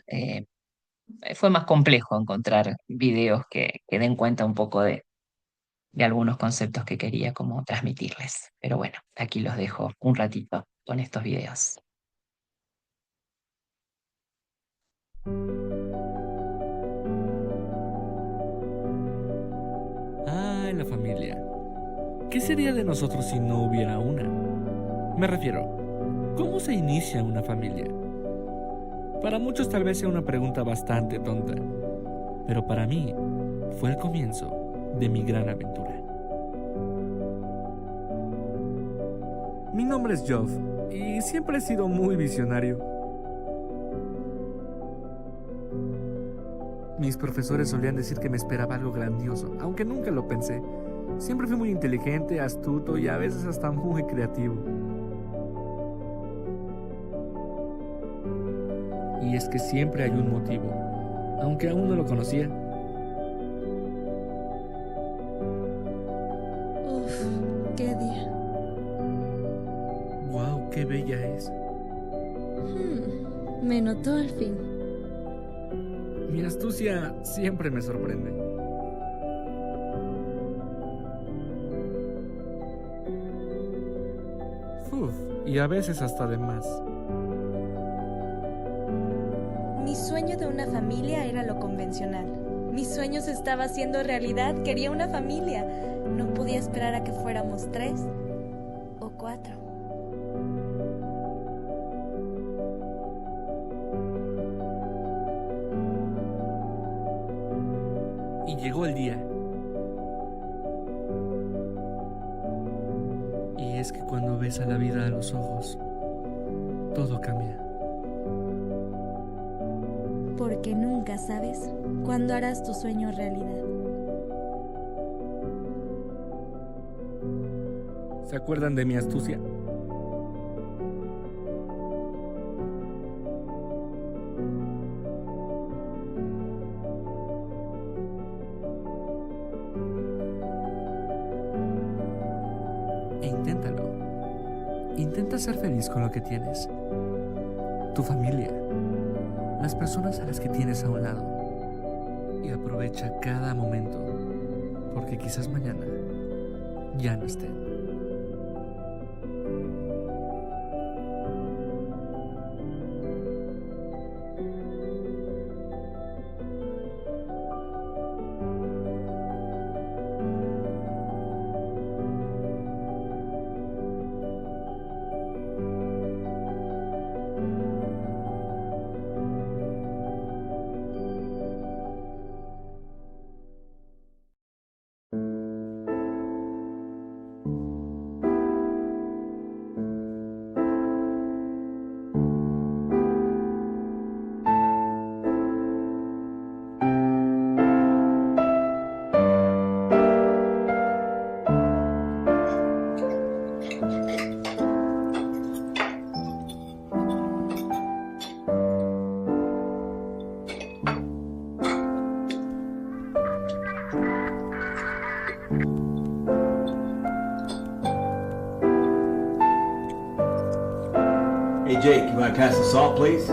fue más complejo encontrar videos que den cuenta un poco de algunos conceptos que quería como transmitirles. Pero bueno, aquí los dejo un ratito con estos videos. Ah, la familia. ¿Qué sería de nosotros si no hubiera una? Me refiero, ¿cómo se inicia una familia? Para muchos tal vez sea una pregunta bastante tonta, pero para mí fue el comienzo de mi gran aventura. Mi nombre es Geoff y siempre he sido muy visionario. Mis profesores solían decir que me esperaba algo grandioso, aunque nunca lo pensé. Siempre fui muy inteligente, astuto y a veces hasta muy creativo. Y es que siempre hay un motivo, aunque aún no lo conocía. Uf, qué día. ¡Wow! ¡Qué bella es! Me notó al fin. Mi astucia siempre me sorprende. Uf, y a veces hasta de más. Mi sueño de una familia era lo convencional. Mi sueño se estaba haciendo realidad. Quería una familia. No podía esperar a que fuéramos 3 o 4. Y llegó el día. Y es que cuando ves a la vida a los ojos, todo cambia. Porque nunca sabes cuándo harás tu sueño realidad. ¿Se acuerdan de mi astucia? E inténtalo. Intenta ser feliz con lo que tienes. Tu familia. Las personas a las que tienes a un lado. Y aprovecha cada momento. Porque quizás mañana ya no estén. Hey Jake, you want to pass the salt, please?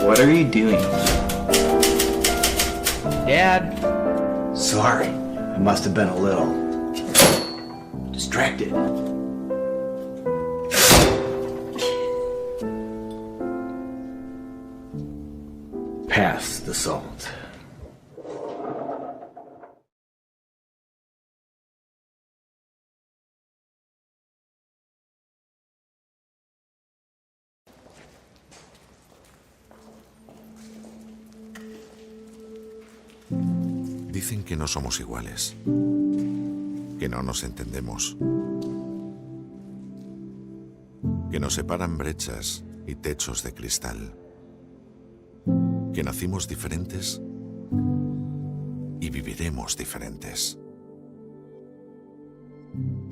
What are you doing? Dad. Sorry, I must have been a little distracted. Pass the salt. Dicen que no somos iguales, que no nos entendemos, que nos separan brechas y techos de cristal. que nacimos diferentes y viviremos diferentes.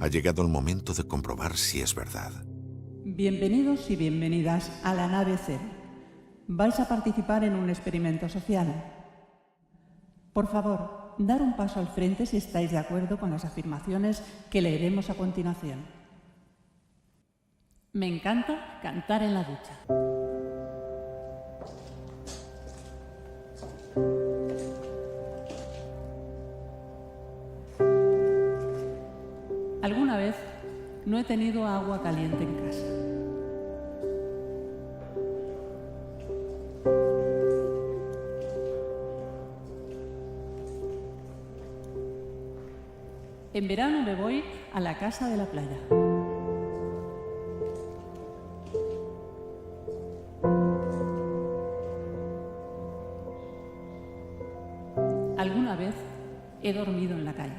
Ha llegado el momento de comprobar si es verdad. Bienvenidos y bienvenidas a la nave Cero. Vais a participar en un experimento social. Por favor, dar un paso al frente si estáis de acuerdo con las afirmaciones que leeremos a continuación. Me encanta cantar en la ducha. ¿Alguna vez no he tenido agua caliente en casa? En verano me voy a la casa de la playa. ¿Alguna vez he dormido en la calle?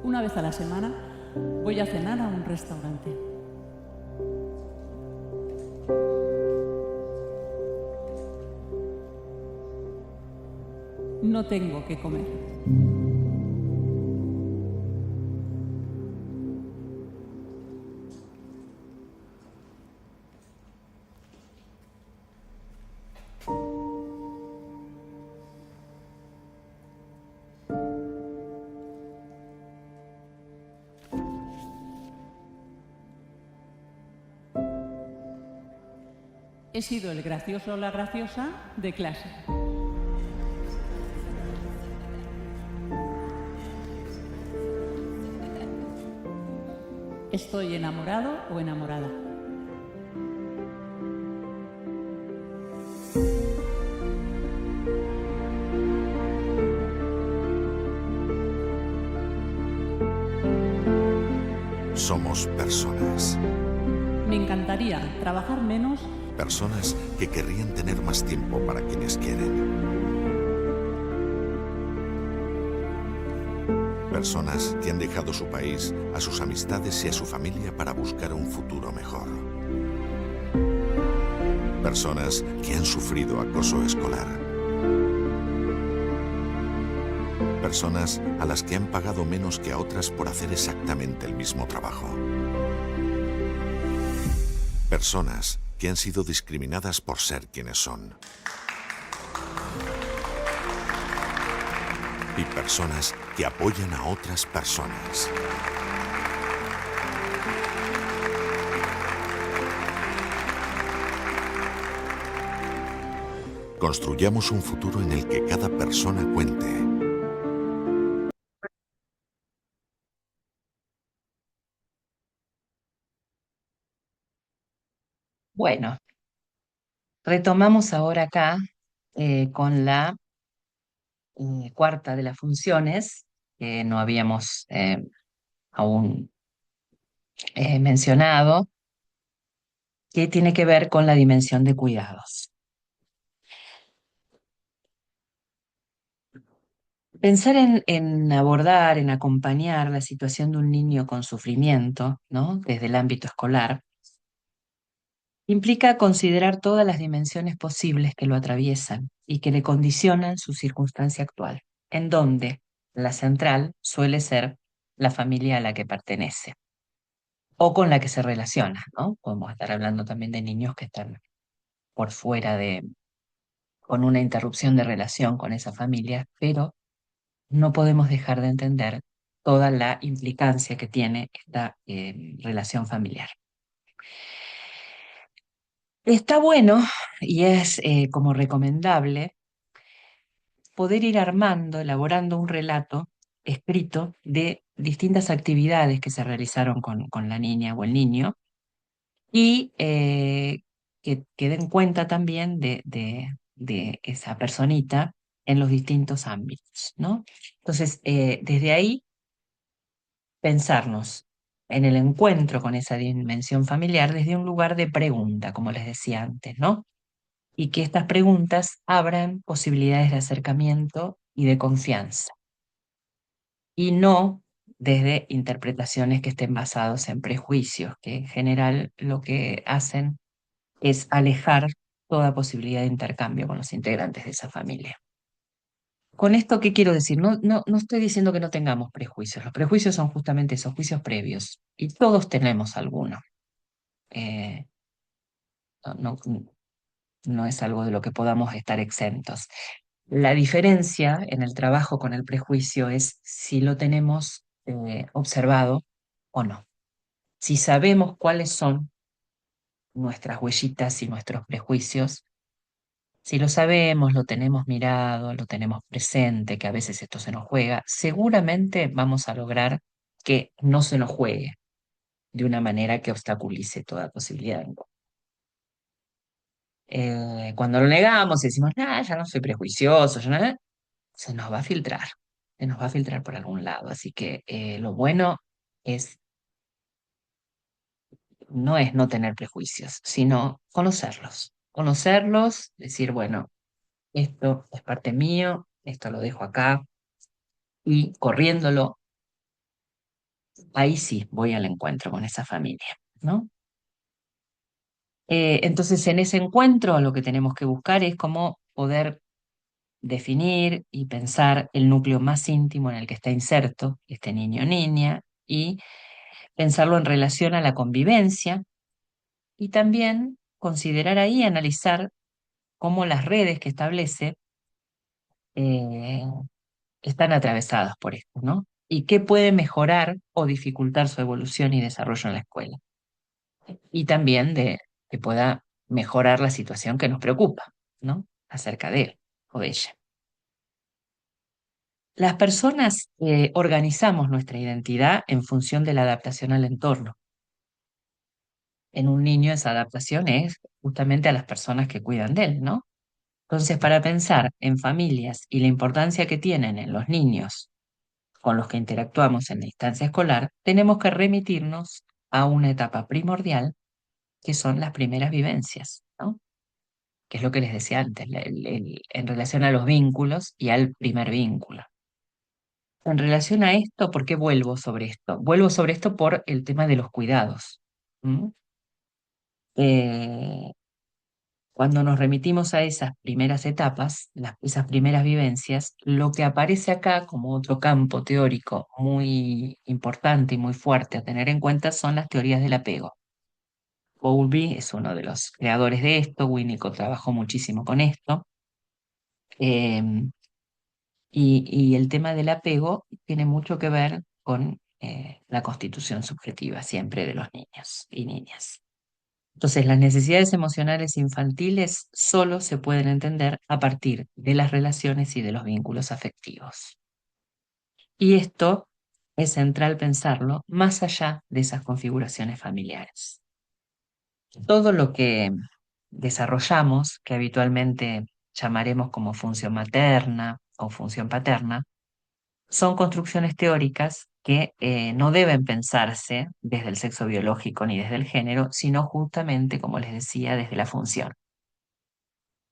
Una vez a la semana voy a cenar a un restaurante. No tengo que comer. He sido el gracioso o la graciosa de clase. ¿Estoy enamorado o enamorada? Somos personas. Me encantaría trabajar menos. Personas que querrían tener más tiempo para quienes quieren. Personas que han dejado su país, a sus amistades y a su familia para buscar un futuro mejor. Personas que han sufrido acoso escolar. Personas a las que han pagado menos que a otras por hacer exactamente el mismo trabajo. Personas que han sido discriminadas por ser quienes son. Y personas que apoyan a otras personas. Construyamos un futuro en el que cada persona cuente. Bueno, retomamos ahora acá con la cuarta de las funciones que no habíamos aún mencionado, que tiene que ver con la dimensión de cuidados. Pensar en abordar, en acompañar la situación de un niño con sufrimiento, ¿no? Desde el ámbito escolar, implica considerar todas las dimensiones posibles que lo atraviesan y que le condicionan su circunstancia actual, en donde la central suele ser la familia a la que pertenece o con la que se relaciona, ¿no? Podemos estar hablando también de niños que están por fuera con una interrupción de relación con esa familia, pero no podemos dejar de entender toda la implicancia que tiene esta relación familiar. Está bueno y es como recomendable poder ir armando, elaborando un relato escrito de distintas actividades que se realizaron con la niña o el niño y que den cuenta también de esa personita en los distintos ámbitos, ¿no? Entonces, desde ahí, pensarnos en el encuentro con esa dimensión familiar desde un lugar de pregunta, como les decía antes, ¿no? Y que estas preguntas abran posibilidades de acercamiento y de confianza, y no desde interpretaciones que estén basadas en prejuicios, que en general lo que hacen es alejar toda posibilidad de intercambio con los integrantes de esa familia. Con esto, ¿qué quiero decir? No estoy diciendo que no tengamos prejuicios. Los prejuicios son justamente esos juicios previos, y todos tenemos algunos. Eh, no, no es algo de lo que podamos estar exentos. La diferencia en el trabajo con el prejuicio es si lo tenemos observado o no. Si sabemos cuáles son nuestras huellitas y nuestros prejuicios, si lo sabemos, lo tenemos mirado, lo tenemos presente, que a veces esto se nos juega, seguramente vamos a lograr que no se nos juegue de una manera que obstaculice toda posibilidad de encuentro. Cuando lo negamos y decimos, nada, ya no soy prejuicioso, ya no", se nos va a filtrar, se nos va a filtrar por algún lado. Así que lo bueno es, no es no tener prejuicios, sino conocerlos. Conocerlos, decir, bueno, esto es parte mío, esto lo dejo acá, y corriéndolo, ahí sí voy al encuentro con esa familia, ¿no? Entonces, en ese encuentro lo que tenemos que buscar es cómo poder definir y pensar el núcleo más íntimo en el que está inserto este niño o niña, y pensarlo en relación a la convivencia, y también considerar ahí, analizar cómo las redes que establece eh, están atravesadas por esto, ¿no? Y qué puede mejorar o dificultar su evolución y desarrollo en la escuela. Y también de que pueda mejorar la situación que nos preocupa, ¿no? Acerca de él o de ella. Las personas organizamos nuestra identidad en función de la adaptación al entorno. En un niño esa adaptación es justamente a las personas que cuidan de él, ¿no? Entonces, para pensar en familias y la importancia que tienen en los niños con los que interactuamos en la instancia escolar, tenemos que remitirnos a una etapa primordial, que son las primeras vivencias, ¿no? Que es lo que les decía antes, en relación a los vínculos y al primer vínculo. En relación a esto, ¿por qué vuelvo sobre esto? Vuelvo sobre esto por el tema de los cuidados. ¿M? Eh, Cuando nos remitimos a esas primeras etapas, esas primeras vivencias, lo que aparece acá como otro campo teórico muy importante y muy fuerte a tener en cuenta son las teorías del apego. Bowlby es uno de los creadores de esto, Winnicott trabajó muchísimo con esto, em, y el tema del apego tiene mucho que ver con la constitución subjetiva siempre de los niños y niñas. Entonces, las necesidades emocionales infantiles solo se pueden entender a partir de las relaciones y de los vínculos afectivos. Y esto es central pensarlo más allá de esas configuraciones familiares. Todo lo que desarrollamos, que habitualmente llamaremos como función materna o función paterna, son construcciones teóricas que no deben pensarse desde el sexo biológico ni desde el género, sino justamente, como les decía, desde la función.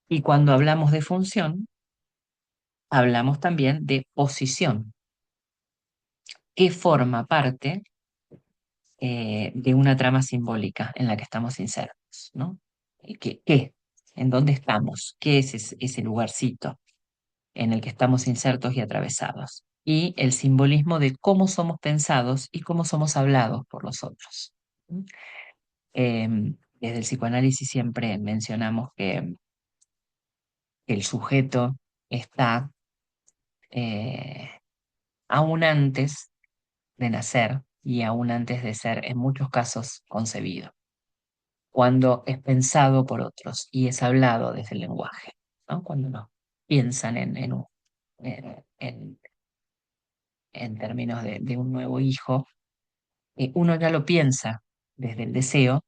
Y cuando hablamos de función, hablamos también de posición, que forma parte de una trama simbólica en la que estamos insertos, ¿no? ¿Qué? ¿En dónde estamos? ¿Qué es ese lugarcito en el que estamos insertos y atravesados? Y el simbolismo de cómo somos pensados y cómo somos hablados por los otros. Desde el psicoanálisis siempre mencionamos que el sujeto está eh, aún antes de nacer y aún antes de ser, en muchos casos, concebido, cuando es pensado por otros y es hablado desde el lenguaje, ¿no? Cuando no piensan en, en términos de un nuevo hijo, uno ya lo piensa desde el deseo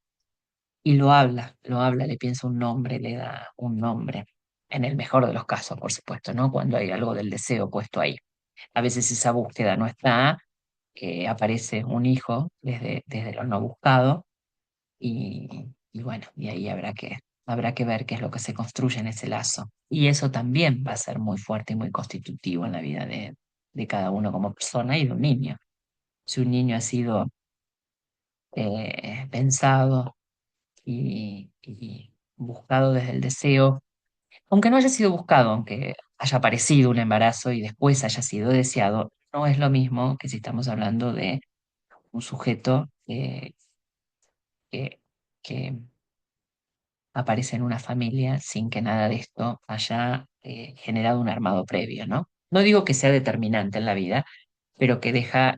y lo habla, le piensa un nombre, le da un nombre, en el mejor de los casos, por supuesto, ¿no? Cuando hay algo del deseo puesto ahí. A veces esa búsqueda no está, aparece un hijo desde lo no buscado y bueno, y ahí habrá que ver qué es lo que se construye en ese lazo. Y eso también va a ser muy fuerte y muy constitutivo en la vida de cada uno como persona y de un niño. Si un niño ha sido pensado y buscado desde el deseo, aunque no haya sido buscado, aunque haya aparecido un embarazo y después haya sido deseado, no es lo mismo que si estamos hablando de un sujeto que, que aparece en una familia sin que nada de esto haya generado un armado previo, ¿no? No digo que sea determinante en la vida, pero que deja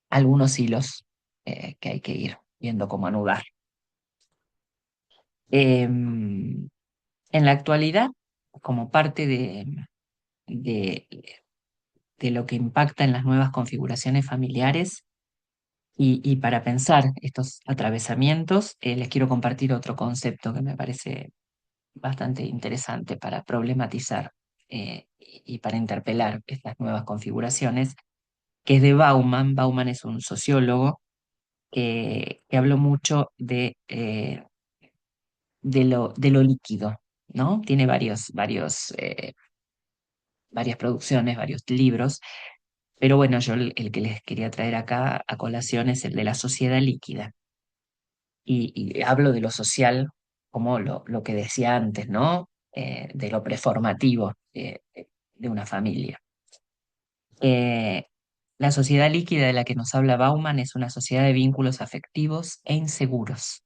algunos hilos que hay que ir viendo cómo anudar. En la actualidad, como parte de, de lo que impacta en las nuevas configuraciones familiares, y para pensar estos atravesamientos, les quiero compartir otro concepto que me parece bastante interesante para problematizar y para interpelar estas nuevas configuraciones, que es de Bauman. Bauman es un sociólogo que habló mucho de lo líquido, ¿no? Tiene varias producciones, varios libros, pero bueno, yo el que les quería traer acá a colación es el de la sociedad líquida. Y hablo de lo social como lo que decía antes, ¿no? De lo preformativo de una familia. Eh, la sociedad líquida de la que nos habla Bauman es una sociedad de vínculos afectivos e inseguros,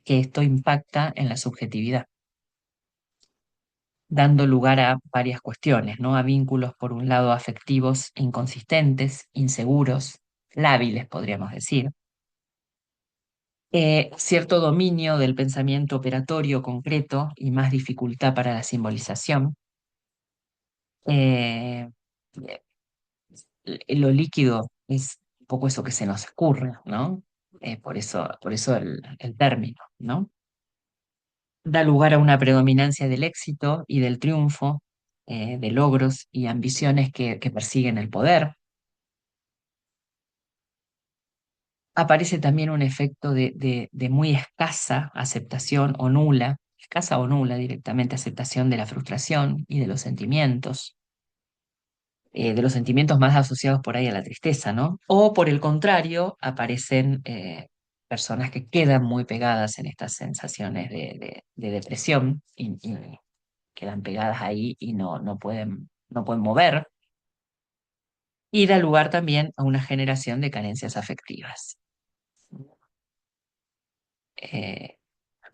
que esto impacta en la subjetividad, dando lugar a varias cuestiones, ¿no? A vínculos, por un lado, afectivos inconsistentes, inseguros, lábiles, podríamos decir. Cierto dominio del pensamiento operatorio concreto y más dificultad para la simbolización. Eh, lo líquido es un poco eso que se nos escurre, ¿no? Por eso el término, ¿no? Da lugar a una predominancia del éxito y del triunfo, de logros y ambiciones que persiguen el poder. Aparece también un efecto de muy escasa aceptación o nula, escasa o nula directamente aceptación de la frustración y de los sentimientos más asociados por ahí a la tristeza, ¿no? O por el contrario, aparecen personas que quedan muy pegadas en estas sensaciones de depresión y quedan pegadas ahí y no pueden mover. Y da lugar también a una generación de carencias afectivas. Eh,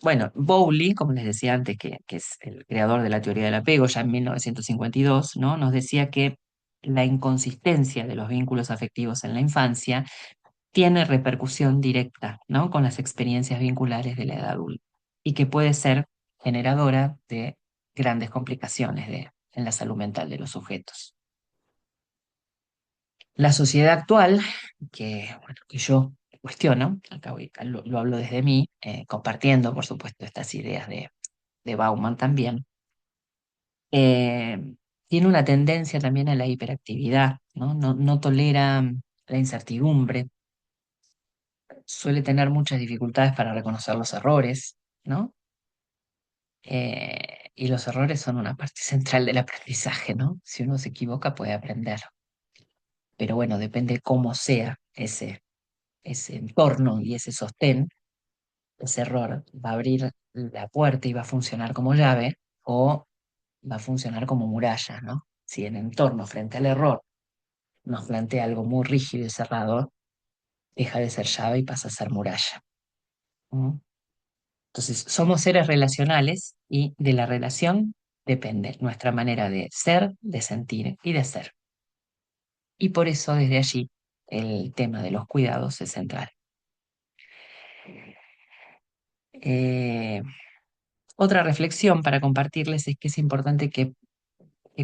Bueno, Bowley, como les decía antes, que es el creador de la teoría del apego, ya en 1952, ¿no? Nos decía que la inconsistencia de los vínculos afectivos en la infancia tiene repercusión directa, ¿no? Con las experiencias vinculares de la edad adulta y que puede ser generadora de grandes complicaciones en la salud mental de los sujetos. La sociedad actual, bueno, que yo cuestiono, acá lo hablo desde mí, compartiendo, por supuesto, estas ideas de Bauman también, eh, tiene una tendencia también a la hiperactividad, ¿no? No tolera la incertidumbre, suele tener muchas dificultades para reconocer los errores, ¿no? Y los errores son una parte central del aprendizaje, ¿no? Si uno se equivoca puede aprender, pero bueno, depende cómo sea ese entorno y ese sostén. Ese error va a abrir la puerta y va a funcionar como llave o va a funcionar como muralla, ¿no? Si el entorno frente al error nos plantea algo muy rígido y cerrado, deja de ser llave y pasa a ser muralla. ¿Mm? Entonces, somos seres relacionales y de la relación depende nuestra manera de ser, de sentir y de ser. Y por eso desde allí el tema de los cuidados es central. Eh, Otra reflexión para compartirles es que es importante que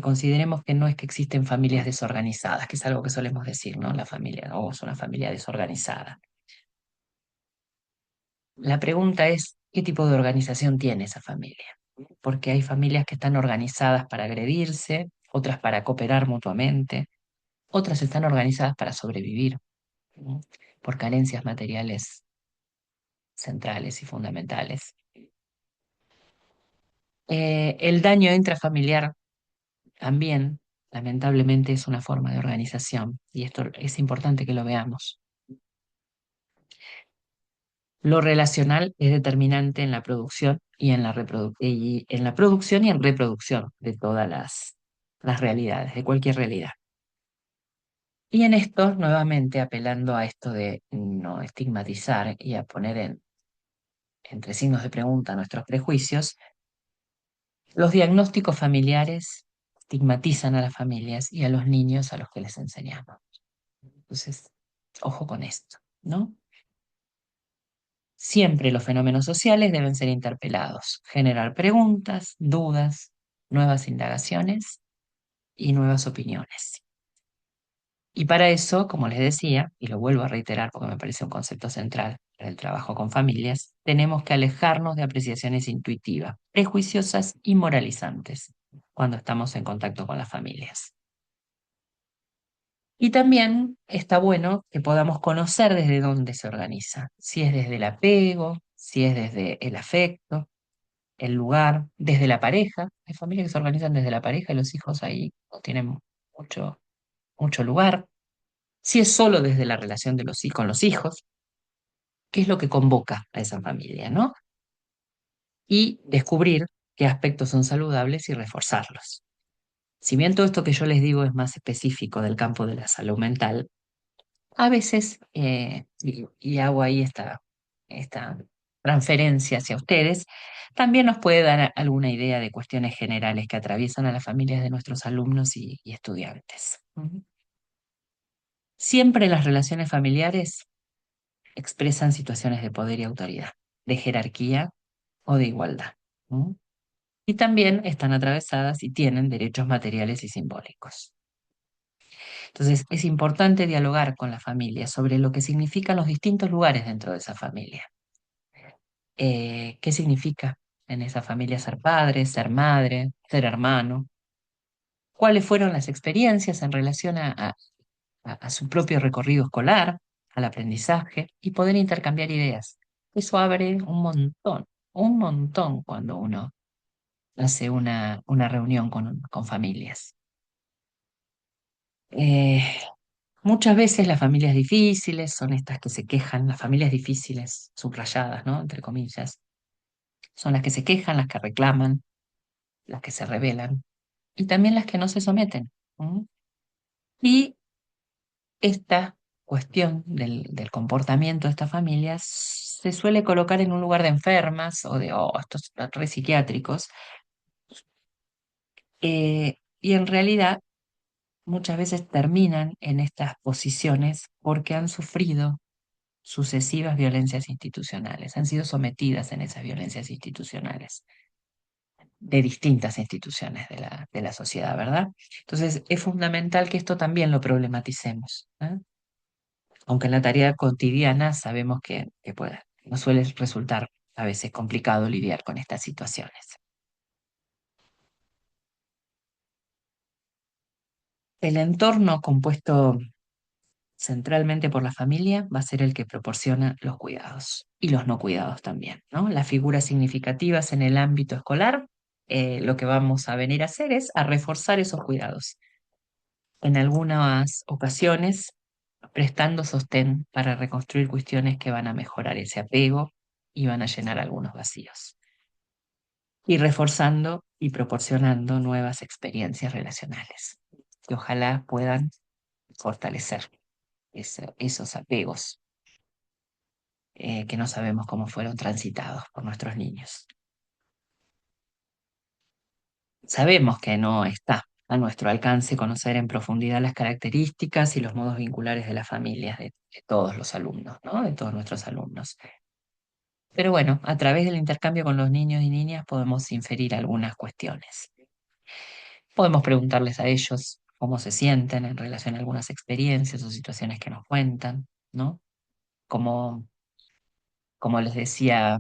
consideremos que no es que existen familias desorganizadas, que es algo que solemos decir, ¿no? La familia, no, es una familia desorganizada. La pregunta es, ¿qué tipo de organización tiene esa familia? Porque hay familias que están organizadas para agredirse, otras para cooperar mutuamente, otras están organizadas para sobrevivir, ¿no? Por carencias materiales centrales y fundamentales. El daño intrafamiliar también, lamentablemente, es una forma de organización y esto es importante que lo veamos. Lo relacional es determinante en la producción y en la producción y en reproducción de todas las realidades, de cualquier realidad. Y en esto, nuevamente, apelando a esto de no estigmatizar y a poner entre signos de pregunta nuestros prejuicios, los diagnósticos familiares estigmatizan a las familias y a los niños a los que les enseñamos. Entonces, ojo con esto, ¿no? Siempre los fenómenos sociales deben ser interpelados, generar preguntas, dudas, nuevas indagaciones y nuevas opiniones. Y para eso, como les decía, y lo vuelvo a reiterar porque me parece un concepto central para el trabajo con familias, tenemos que alejarnos de apreciaciones intuitivas, prejuiciosas y moralizantes cuando estamos en contacto con las familias. Y también está bueno que podamos conocer desde dónde se organiza, si es desde el apego, si es desde el afecto, el lugar, desde la pareja. Hay familias que se organizan desde la pareja y los hijos ahí no tienen mucho, mucho lugar. Si es solo desde la relación de con los hijos, qué es lo que convoca a esa familia, ¿no? Y descubrir qué aspectos son saludables y reforzarlos. Si bien todo esto que yo les digo es más específico del campo de la salud mental, a veces, y hago ahí esta transferencia hacia ustedes, también nos puede dar alguna idea de cuestiones generales que atraviesan a las familias de nuestros alumnos y estudiantes. Ujú. Siempre las relaciones familiares expresan situaciones de poder y autoridad, de jerarquía o de igualdad. ¿No? Y también están atravesadas y tienen derechos materiales y simbólicos. Entonces, es importante dialogar con la familia sobre lo que significan los distintos lugares dentro de esa familia. ¿Qué significa en esa familia ser padre, ser madre, ser hermano? ¿Cuáles fueron las experiencias en relación a su propio recorrido escolar, al aprendizaje y poder intercambiar ideas? Eso abre un montón cuando uno hace una reunión con familias. Eh, Muchas veces las familias difíciles son estas que se quejan, las familias difíciles, subrayadas, ¿no? Entre comillas, son las que se quejan, las que reclaman, las que se rebelan y también las que no se someten. ¿No? Y esta cuestión del comportamiento de estas familias se suele colocar en un lugar de enfermas o de, oh, estos re psiquiátricos, y en realidad muchas veces terminan en estas posiciones porque han sufrido sucesivas violencias institucionales, han sido sometidas en esas violencias institucionales, de distintas instituciones de la sociedad, ¿verdad? Entonces, es fundamental que esto también lo problematicemos, ¿eh? Aunque en la tarea cotidiana sabemos que nos suele resultar a veces complicado lidiar con estas situaciones. El entorno compuesto centralmente por la familia va a ser el que proporciona los cuidados y los no cuidados también, ¿no? Las figuras significativas en el ámbito escolar, lo que vamos a venir a hacer es a reforzar esos cuidados. En algunas ocasiones, prestando sostén para reconstruir cuestiones que van a mejorar ese apego y van a llenar algunos vacíos. Y reforzando y proporcionando nuevas experiencias relacionales que ojalá puedan fortalecer esos apegos que no sabemos cómo fueron transitados por nuestros niños. Sabemos que no está a nuestro alcance conocer en profundidad las características y los modos vinculares de las familias de todos los alumnos, ¿no? De todos nuestros alumnos. Pero bueno, a través del intercambio con los niños y niñas podemos inferir algunas cuestiones. Podemos preguntarles a ellos cómo se sienten en relación a algunas experiencias o situaciones que nos cuentan, ¿no? Como, como les decía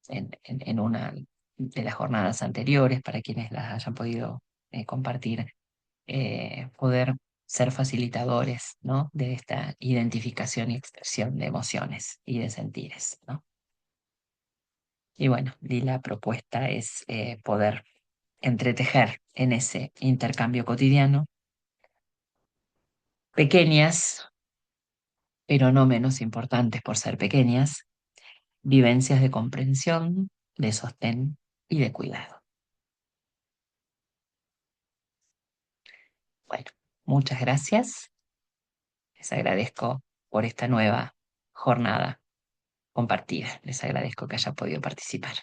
en una de las jornadas anteriores, para quienes las hayan podido compartir, poder ser facilitadores, ¿no? De esta identificación y expresión de emociones y de sentires, ¿no? Y bueno, y la propuesta es poder entretejer en ese intercambio cotidiano pequeñas, pero no menos importantes por ser pequeñas, vivencias de comprensión, de sostén y de cuidado. Bueno, muchas gracias. Les agradezco por esta nueva jornada compartida. Les agradezco que haya podido participar.